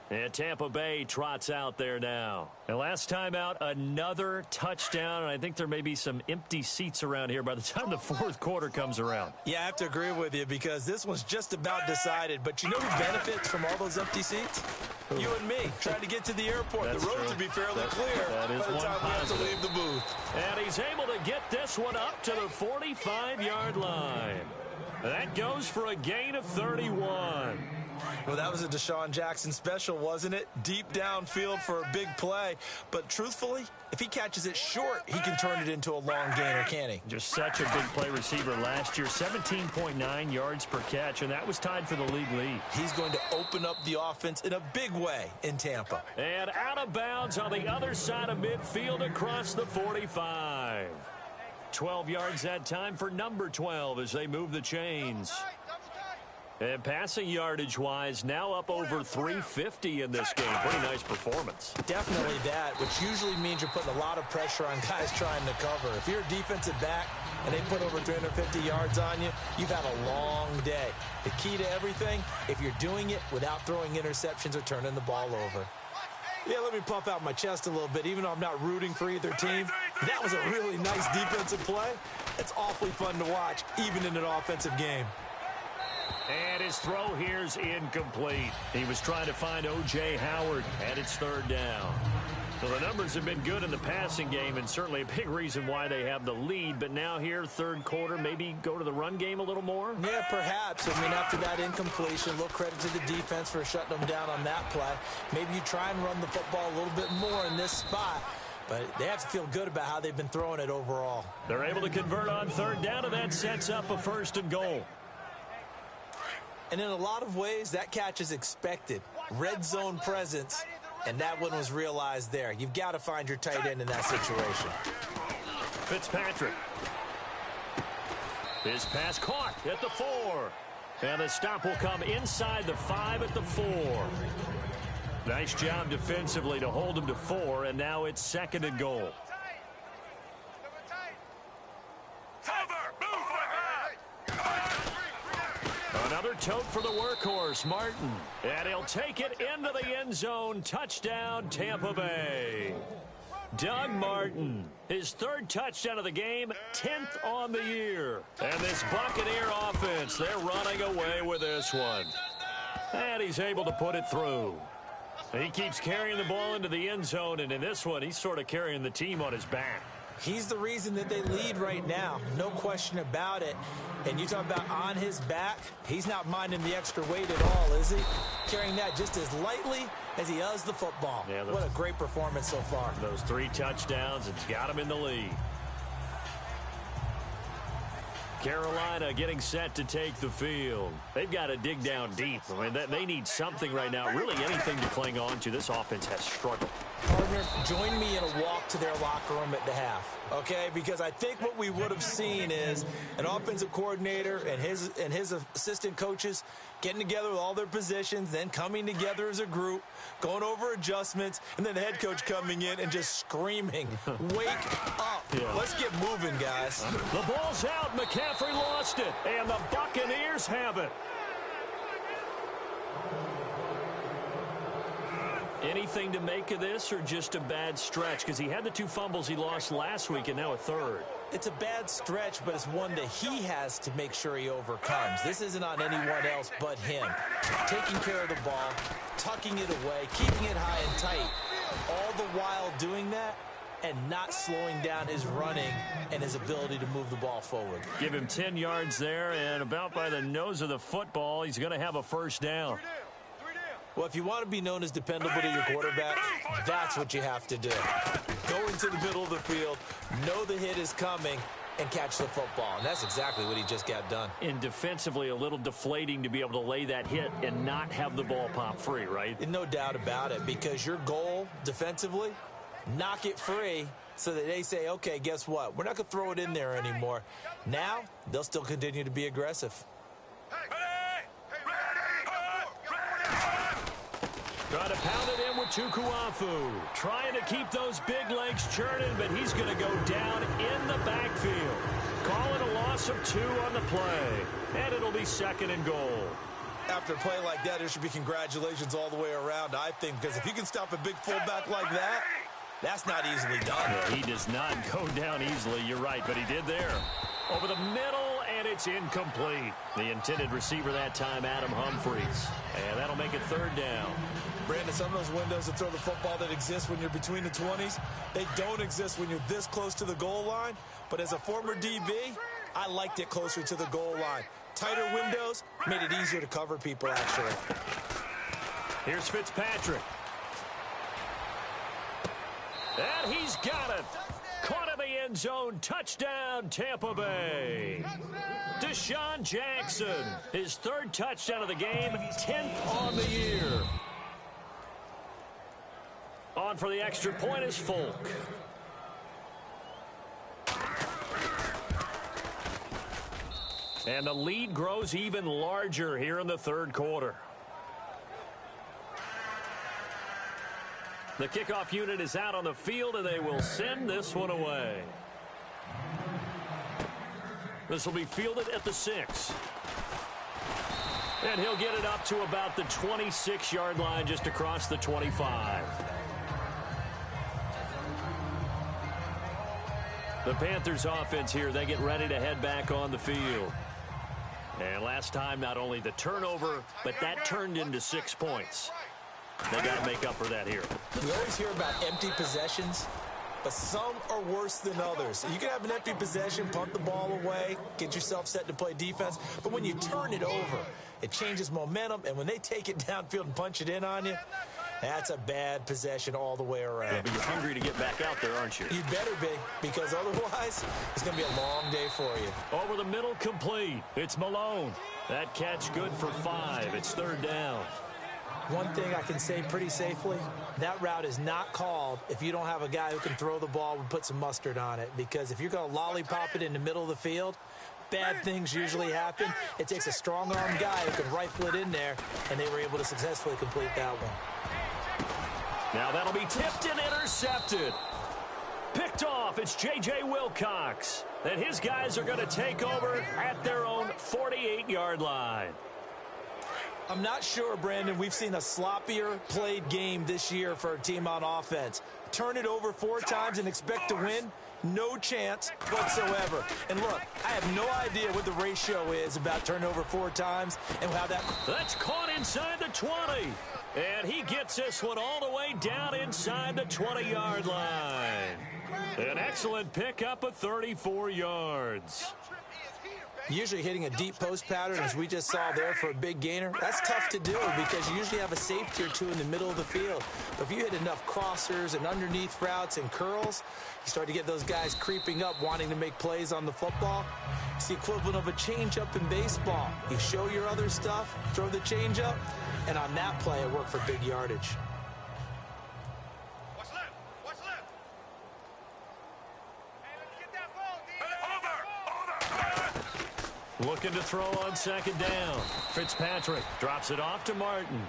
And Tampa Bay trots out there now. And last time out, another touchdown. And I think there may be some empty seats around here by the time the 4th quarter comes around. Yeah, I have to agree with you because this one's just about decided. But you know who benefits from all those empty seats? You and me, trying to get to the airport. That's the roads true. will be fairly clear that is by the one time we have to positive. leave the booth. And he's able to get this one up to the 45-yard line. That goes for a gain of 31. Well, that was a Deshaun Jackson special, wasn't it? Deep downfield for a big play. But truthfully, if he catches it short, he can turn it into a long gainer, can't he? Just such a big play receiver last year. 17.9 yards per catch, and that was tied for the league lead. He's going to open up the offense in a big way in Tampa. And out of bounds on the other side of midfield across the 45. 12 yards that time for number 12 as they move the chains. And passing yardage-wise, now up over 350 in this game. Pretty nice performance. Definitely that, which usually means you're putting a lot of pressure on guys trying to cover. If you're a defensive back and they put over 350 yards on you, you've had a long day. The key to everything, if you're doing it without throwing interceptions or turning the ball over. Yeah, let me puff out my chest a little bit, even though I'm not rooting for either team. That was a really nice defensive play. It's awfully fun to watch, even in an offensive game. And his throw here's incomplete. He was trying to find O.J. Howard, and it's third down. Well, the numbers have been good in the passing game, and certainly a big reason why they have the lead. But now here, third quarter, maybe go to the run game a little more? Yeah, perhaps. I mean, after that incompletion, a little credit to the defense for shutting them down on that play. Maybe you try and run the football a little bit more in this spot. But they have to feel good about how they've been throwing it overall. They're able to convert on third down, and that sets up a first and goal. And in a lot of ways, that catch is expected. Red zone presence, and that one was realized there. You've got to find your tight end in that situation. Fitzpatrick. His pass caught at the 4. And the stop will come inside the 5 at the 4. Nice job defensively to hold him to 4, and now it's second and goal. Another tote for the workhorse, Martin. And he'll take it into the end zone. Touchdown, Tampa Bay. Doug Martin, his third touchdown of the game, 10th on the year. And this Buccaneer offense, they're running away with this one. And he's able to put it through. He keeps carrying the ball into the end zone, and in this one, he's sort of carrying the team on his back. He's the reason that they lead right now. No question about it. And you talk about on his back, he's not minding the extra weight at all, is he? Carrying that just as lightly as he does the football. Yeah, what a great performance so far. Those 3 touchdowns, it's got him in the lead. Carolina getting set to take the field. They've got to dig down deep. I mean, they need something right now, really anything to cling on to. This offense has struggled. Partner, join me in a walk to their locker room at the half, okay? Because I think what we would have seen is an offensive coordinator and his assistant coaches getting together with all their positions, then coming together as a group, going over adjustments, and then the head coach coming in and just screaming, wake up. Yeah. Let's get moving, guys. The ball's out. McCaffrey lost it, and the Buccaneers have it. Anything to make of this, or just a bad stretch? Because he had the 2 fumbles he lost last week, and now a third. It's a bad stretch, but it's one that he has to make sure he overcomes. This isn't on anyone else but him. Taking care of the ball, tucking it away, keeping it high and tight, all the while doing that and not slowing down his running and his ability to move the ball forward. Give him 10 yards there, and about by the nose of the football, he's going to have a first down. Well, if you want to be known as dependable to your quarterback, that's what you have to do. Go into the middle of the field, know the hit is coming, and catch the football. And that's exactly what he just got done. And defensively, a little deflating to be able to lay that hit and not have the ball pop free, right? And no doubt about it, because your goal defensively, knock it free so that they say, okay, guess what? We're not going to throw it in there anymore. Now, they'll still continue to be aggressive. Trying to pound it in with Tukuafu. Trying to keep those big legs churning, but he's going to go down in the backfield. Call it a loss of 2 on the play. And it'll be second and goal. After a play like that, there should be congratulations all the way around, I think, because if you can stop a big fullback like that, that's not easily done. Yeah, he does not go down easily, you're right, but he did there. Over the middle, and it's incomplete. The intended receiver that time, Adam Humphries. And that'll make it third down. Brandon, some of those windows to throw the football that exist when you're between the 20s, they don't exist when you're this close to the goal line. But as a former DB, I liked it closer to the goal line. Tighter windows made it easier to cover people, actually. Here's Fitzpatrick. And he's got it. Caught in the end zone. Touchdown, Tampa Bay. Deshaun Jackson, his 3rd touchdown of the game, 10th on the year. On for the extra point is Folk. And the lead grows even larger here in the 3rd quarter. The kickoff unit is out on the field, and they will send this one away. This will be fielded at the 6. And he'll get it up to about the 26-yard line, just across the 25. The Panthers offense here, they get ready to head back on the field. And last time, not only the turnover, but that turned into 6 points. They got to make up for that here. We always hear about empty possessions, but some are worse than others. You can have an empty possession, punt the ball away, get yourself set to play defense, but when you turn it over, it changes momentum, and when they take it downfield and punch it in on you, that's a bad possession all the way around. Yeah, but you're hungry to get back out there, aren't you? You better be, because otherwise, it's going to be a long day for you. Over the middle, complete. It's Malone. That catch good for 5. It's 3rd down. One thing I can say pretty safely, that route is not called if you don't have a guy who can throw the ball and put some mustard on it. Because if you're going to lollipop it in the middle of the field, bad things usually happen. It takes a strong-arm guy who can rifle it in there, and they were able to successfully complete that one. Now that'll be tipped and intercepted. Picked off, it's J.J. Wilcox. And his guys are going to take over at their own 48-yard line. I'm not sure, Brandon, we've seen a sloppier played game this year for a team on offense. Turn it over 4 times and expect to win? No chance whatsoever. And look, I have no idea what the ratio is about turnover 4 times and how that... That's caught inside the 20. And he gets this one all the way down inside the 20-yard line. An excellent pickup of 34 yards. Usually hitting a deep post pattern, as we just saw there for a big gainer, that's tough to do because you usually have a safety or 2 in the middle of the field. But if you hit enough crossers and underneath routes and curls, you start to get those guys creeping up, wanting to make plays on the football. It's the equivalent of a changeup in baseball. You show your other stuff, throw the changeup, and on that play, it worked for big yardage. Looking to throw on 2nd down. Fitzpatrick drops it off to Martin.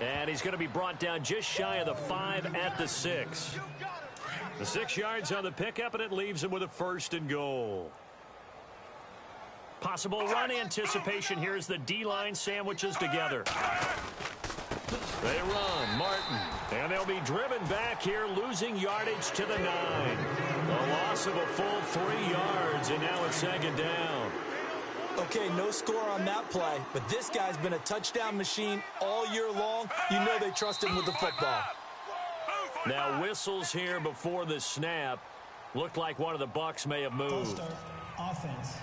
And he's going to be brought down just shy of the 5 at the 6. The 6 yards on the pickup, and it leaves him with a 1st and goal. Possible run anticipation here as the D-line sandwiches together. They run, Martin. And they'll be driven back here, losing yardage to the 9. A loss of a full 3 yards, and now it's 2nd down. Okay, no score on that play, but this guy's been a touchdown machine all year long. You know they trust him with the football. Now whistles here before the snap. Looked like one of the Bucs may have moved. Offense.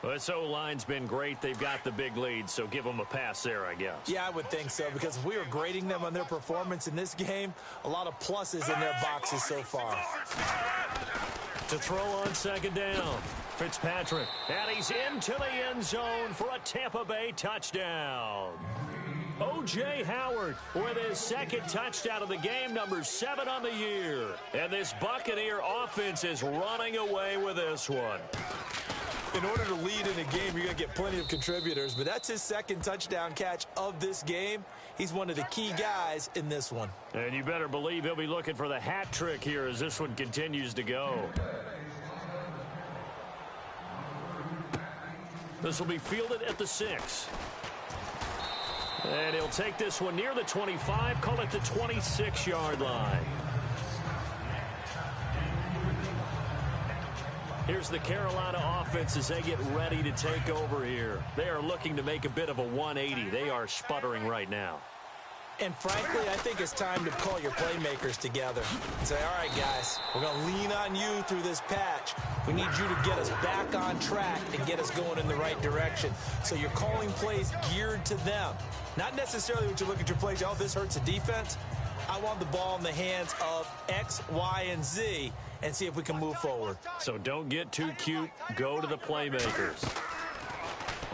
Well, this O-line's been great. They've got the big lead, so give them a pass there, I guess. Yeah, I would think so, because if we were grading them on their performance in this game, a lot of pluses in their boxes so far. To throw on 2nd down. Fitzpatrick, and he's into the end zone for a Tampa Bay touchdown. O.J. Howard with his 2nd touchdown of the game, number 7 on the year. And this Buccaneer offense is running away with this one. In order to lead in a game, you're going to get plenty of contributors, but that's his 2nd touchdown catch of this game. He's one of the key guys in this one. And you better believe he'll be looking for the hat trick here as this one continues to go. This will be fielded at the 6. And he'll take this one near the 25, call it the 26-yard line. Here's the Carolina offense as they get ready to take over here. They are looking to make a bit of a 180. They are sputtering right now. And frankly, I think it's time to call your playmakers together and say, all right, guys, we're going to lean on you through this patch. We need you to get us back on track and get us going in the right direction. So you're calling plays geared to them. Not necessarily what you look at your plays, oh, this hurts the defense. I want the ball in the hands of X, Y, and Z and see if we can move forward. So don't get too cute. Go to the playmakers.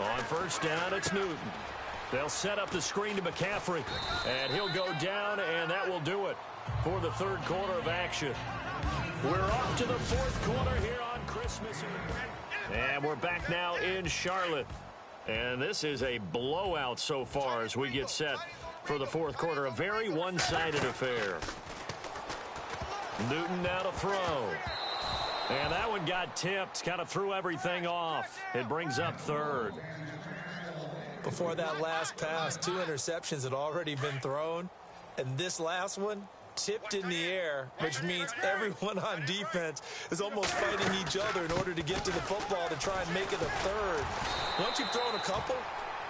On 1st down, it's Newton. They'll set up the screen to McCaffrey, and he'll go down, and that will do it for the 3rd quarter of action. We're off to the 4th quarter here on Christmas Eve. And we're back now in Charlotte. And this is a blowout so far as we get set for the 4th quarter. A very one-sided affair. Newton now to throw. And that one got tipped, kind of threw everything off. It brings up 3rd. Before that last pass, 2 interceptions had already been thrown. And this last one, tipped in the air, which means everyone on defense is almost fighting each other in order to get to the football to try and make it a third. Once you've thrown a couple,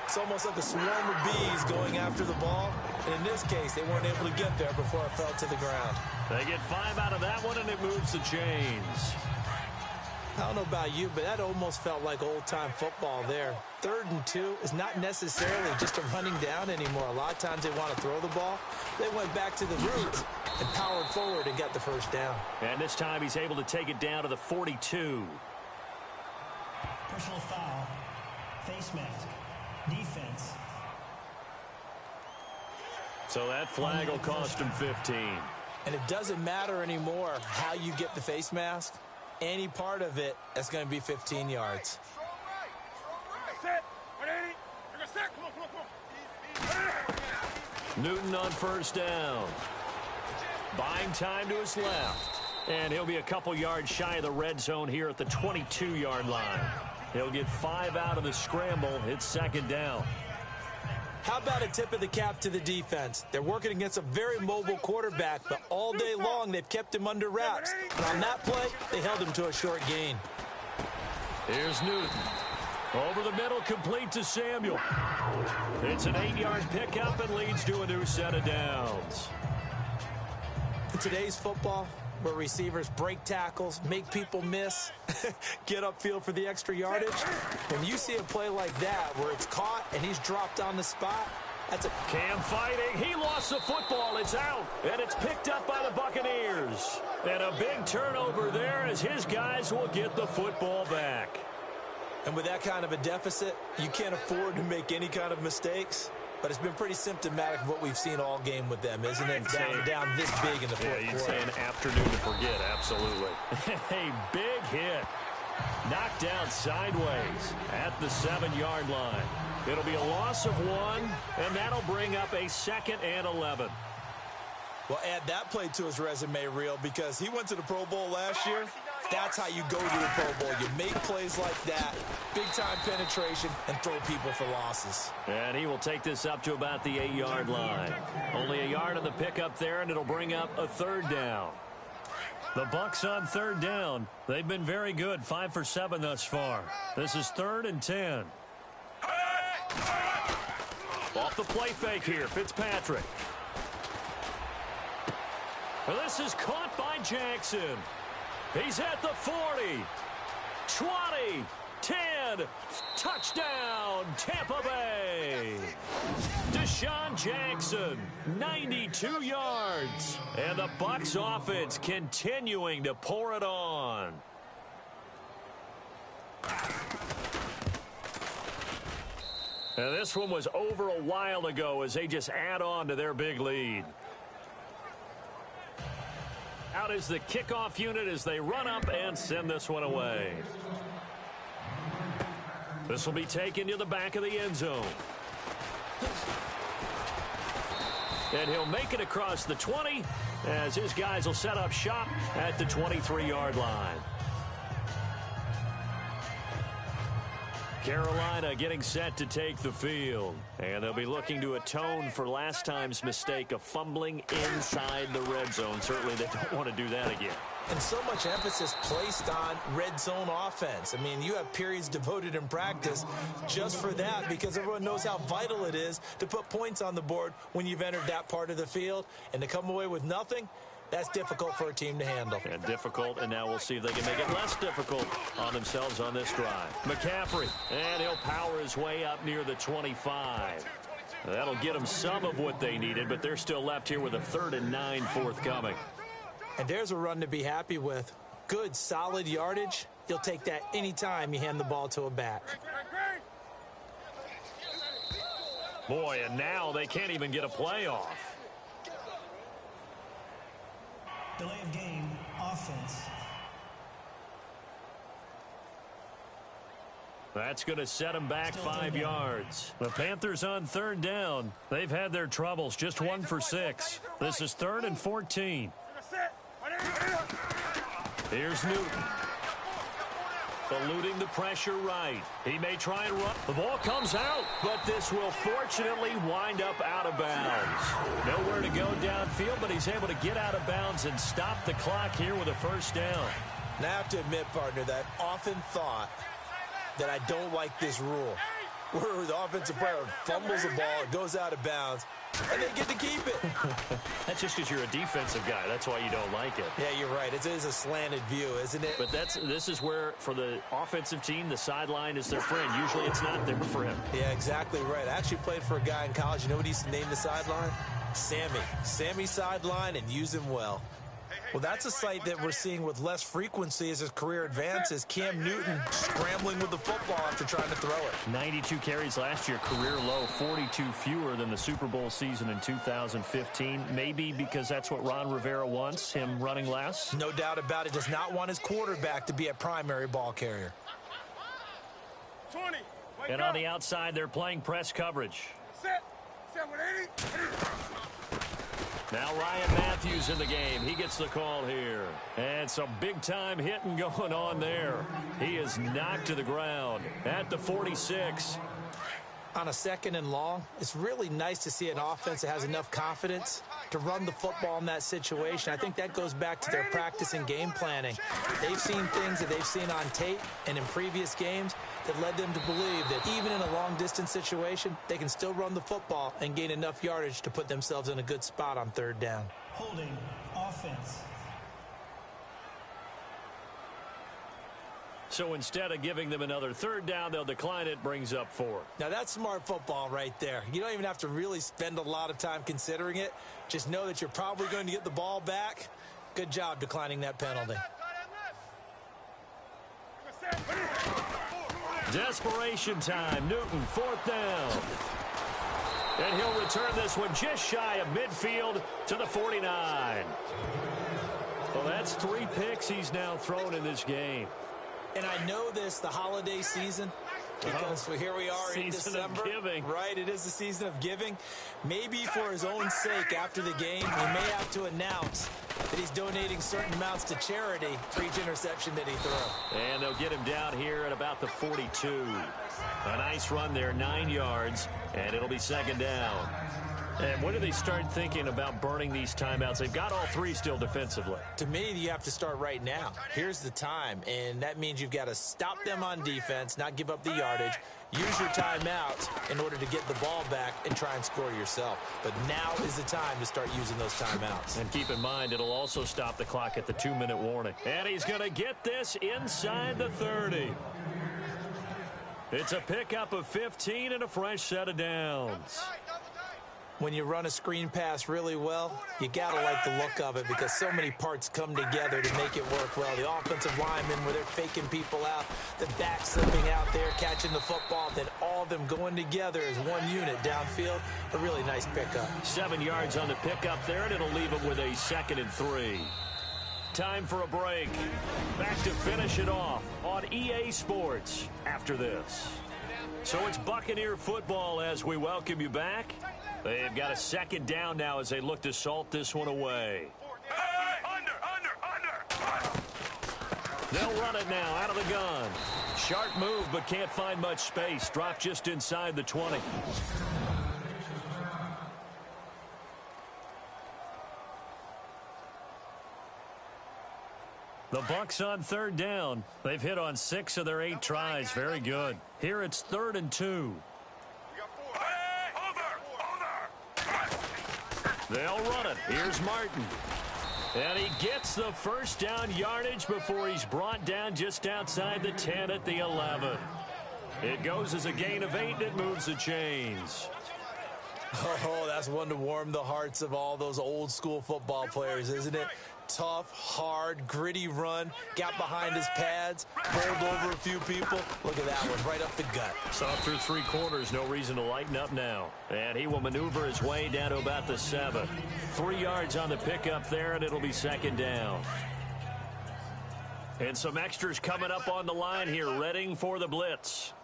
it's almost like a swarm of bees going after the ball. And in this case, they weren't able to get there before it fell to the ground. They get 5 out of that one, and it moves the chains. I don't know about you, but that almost felt like old-time football there. 3rd and 2 is not necessarily just a running down anymore. A lot of times they want to throw the ball. They went back to the roots and powered forward and got the first down. And this time he's able to take it down to the 42. Personal foul. Face mask. Defense. So that flag will cost him 15. And it doesn't matter anymore how you get the face mask. Any part of it, that's going to be 15 yards. Newton on first down. Buying time to his left. And he'll be a couple yards shy of the red zone here at the 22-yard line. He'll get 5 out of the scramble. It's 2nd down. How about a tip of the cap to the defense? They're working against a very mobile quarterback, but all day long they've kept him under wraps. And on that play, they held him to a short gain. Here's Newton. Over the middle, complete to Samuel. It's an 8-yard pickup and leads to a new set of downs. In today's football, where receivers break tackles, make people miss, get upfield for the extra yardage. When you see a play like that where it's caught and he's dropped on the spot, that's a... Cam fighting. He lost the football. It's out. And it's picked up by the Buccaneers. And a big turnover there as his guys will get the football back. And with that kind of a deficit, you can't afford to make any kind of mistakes. But it's been pretty symptomatic of what we've seen all game with them, isn't it? Down this big in the fourth quarter. You'd say an afternoon to forget, absolutely. A big hit. Knocked down sideways at the 7-yard line. It'll be a loss of 1, and that'll bring up a 2nd and 11. Well, add that play to his resume reel because he went to the Pro Bowl last year. That's how you go to the Pro Bowl. You make plays like that, big-time penetration, and throw people for losses. And he will take this up to about the 8-yard line. Only a yard on the pickup there, and it'll bring up a 3rd down. The Bucs on 3rd down. They've been very good, 5 for 7 thus far. This is 3rd and 10. Off the play fake here, Fitzpatrick. Well, this is caught by Jackson. He's at the 40, 20, 10, touchdown, Tampa Bay. Deshaun Jackson, 92 yards. And the Bucs offense continuing to pour it on. And this one was over a while ago as they just add on to their big lead. Out is the kickoff unit as they run up and send this one away. This will be taken to the back of the end zone. And he'll make it across the 20 as his guys will set up shop at the 23-yard line. Carolina getting set to take the field. And they'll be looking to atone for last time's mistake of fumbling inside the red zone. Certainly they don't want to do that again. And so much emphasis placed on red zone offense. I mean, you have periods devoted in practice just for that because everyone knows how vital it is to put points on the board when you've entered that part of the field. And to come away with nothing, that's difficult for a team to handle. And difficult, and now we'll see if they can make it less difficult on themselves on this drive. McCaffrey, and he'll power his way up near the 25. That'll get them some of what they needed, but they're still left here with a 3rd and 9 forthcoming. And there's a run to be happy with. Good, solid yardage. You'll take that anytime you hand the ball to a back. Boy, and now they can't even get a play off. Delay of game, offense. That's going to set them back 5 yards. The Panthers on 3rd down. They've had their troubles, just 1 for 6. This is 3rd and 14. Here's Newton. eluding the pressure right. He may try and run. The ball comes out, but this will fortunately wind up out of bounds. Nowhere to go downfield, but he's able to get out of bounds and stop the clock here with a first down. Now, I have to admit, partner, that I've often thought that I don't like this rule, where the offensive player fumbles the ball, it goes out of bounds, and they get to keep it. That's just because you're a defensive guy. That's why you don't like it. Yeah, you're right. It is a slanted view, isn't it? But this is where, for the offensive team, the sideline is their friend. Usually it's not their friend. Yeah, exactly right. I actually played for a guy in college. You know what he used to name the sideline? Sammy. Sammy sideline, and use him well. Well, that's a sight that we're seeing with less frequency as his career advances. Cam Newton scrambling with the football after trying to throw it. 92 carries last year, career low, 42 fewer than the Super Bowl season in 2015. Maybe because that's what Ron Rivera wants, him running less. No doubt about it. Does not want his quarterback to be a primary ball carrier. 20. And on the outside, they're playing press coverage. Set with 80. Now Ryan Matthews in the game. He gets the call here. And some big-time hitting going on there. He is knocked to the ground at the 46. On a second and long, it's really nice to see an offense that has enough confidence to run the football in that situation. I think that goes back to their practice and game planning. They've seen things that they've seen on tape and in previous games that led them to believe that even in a long-distance situation, they can still run the football and gain enough yardage to put themselves in a good spot on third down. Holding offense. So instead of giving them another third down, they'll decline it, brings up 4. Now, that's smart football right there. You don't even have to really spend a lot of time considering it. Just know that you're probably going to get the ball back. Good job declining that penalty. Desperation time. Newton, 4th down. And he'll return this one just shy of midfield to the 49. Well, that's 3 picks he's now thrown in this game. And I know this, the holiday season, because here we are in December. Season of giving. Right, it is the season of giving. Maybe for his own sake after the game, he may have to announce that he's donating certain amounts to charity for each interception that he throws. And they'll get him down here at about the 42. A nice run there, 9 yards, and it'll be 2nd down. And when do they start thinking about burning these timeouts? They've got all 3 still defensively. To me, you have to start right now. Here's the time, and that means you've got to stop them on defense, not give up the yardage, use your timeouts in order to get the ball back and try and score yourself. But now is the time to start using those timeouts. And keep in mind, it'll also stop the clock at the 2-minute warning. And he's going to get this inside the 30. It's a pickup of 15 and a fresh set of downs. When you run a screen pass really well, you got to like the look of it because so many parts come together to make it work well. The offensive linemen, where they're faking people out, the back slipping out there, catching the football, then all of them going together as one unit downfield. A really nice pickup. 7 yards on the pickup there, and it'll leave them with a 2nd and 3. Time for a break. Back to finish it off on EA Sports after this. So it's Buccaneer football as we welcome you back. They've got a 2nd down now as they look to salt this one away. They'll run it now out of the gun. Sharp move, but can't find much space. Dropped just inside the 20. The Bucs on 3rd down. They've hit on 6 of their 8 tries. Very good. Here it's 3rd and 2. They'll run it. Here's Martin. And he gets the first down yardage before he's brought down just outside the 10 at the 11. It goes as a gain of 8, and it moves the chains. Oh, that's one to warm the hearts of all those old school football players, isn't it? Tough, hard, gritty run. Got behind his pads, bowled over a few people. Look at that one, right up the gut. Saw through 3 quarters, no reason to lighten up now. And he will maneuver his way down to about the 7. 3 yards on the pickup there, and it'll be 2nd down. And some extras coming up on the line here, readying for the blitz.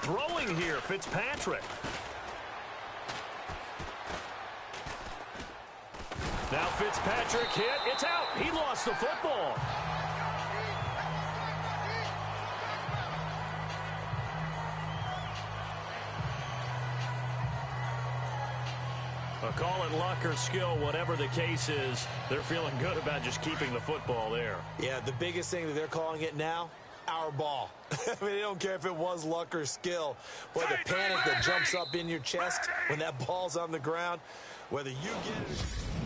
Throwing here, Fitzpatrick. Now Fitzpatrick hit. It's out. He lost the football. Call it luck or skill, whatever the case is, they're feeling good about just keeping the football there. Yeah, the biggest thing that they're calling it now, our ball. I mean, they don't care if it was luck or skill. Boy, the panic that jumps up in your chest when that ball's on the ground, whether you get it...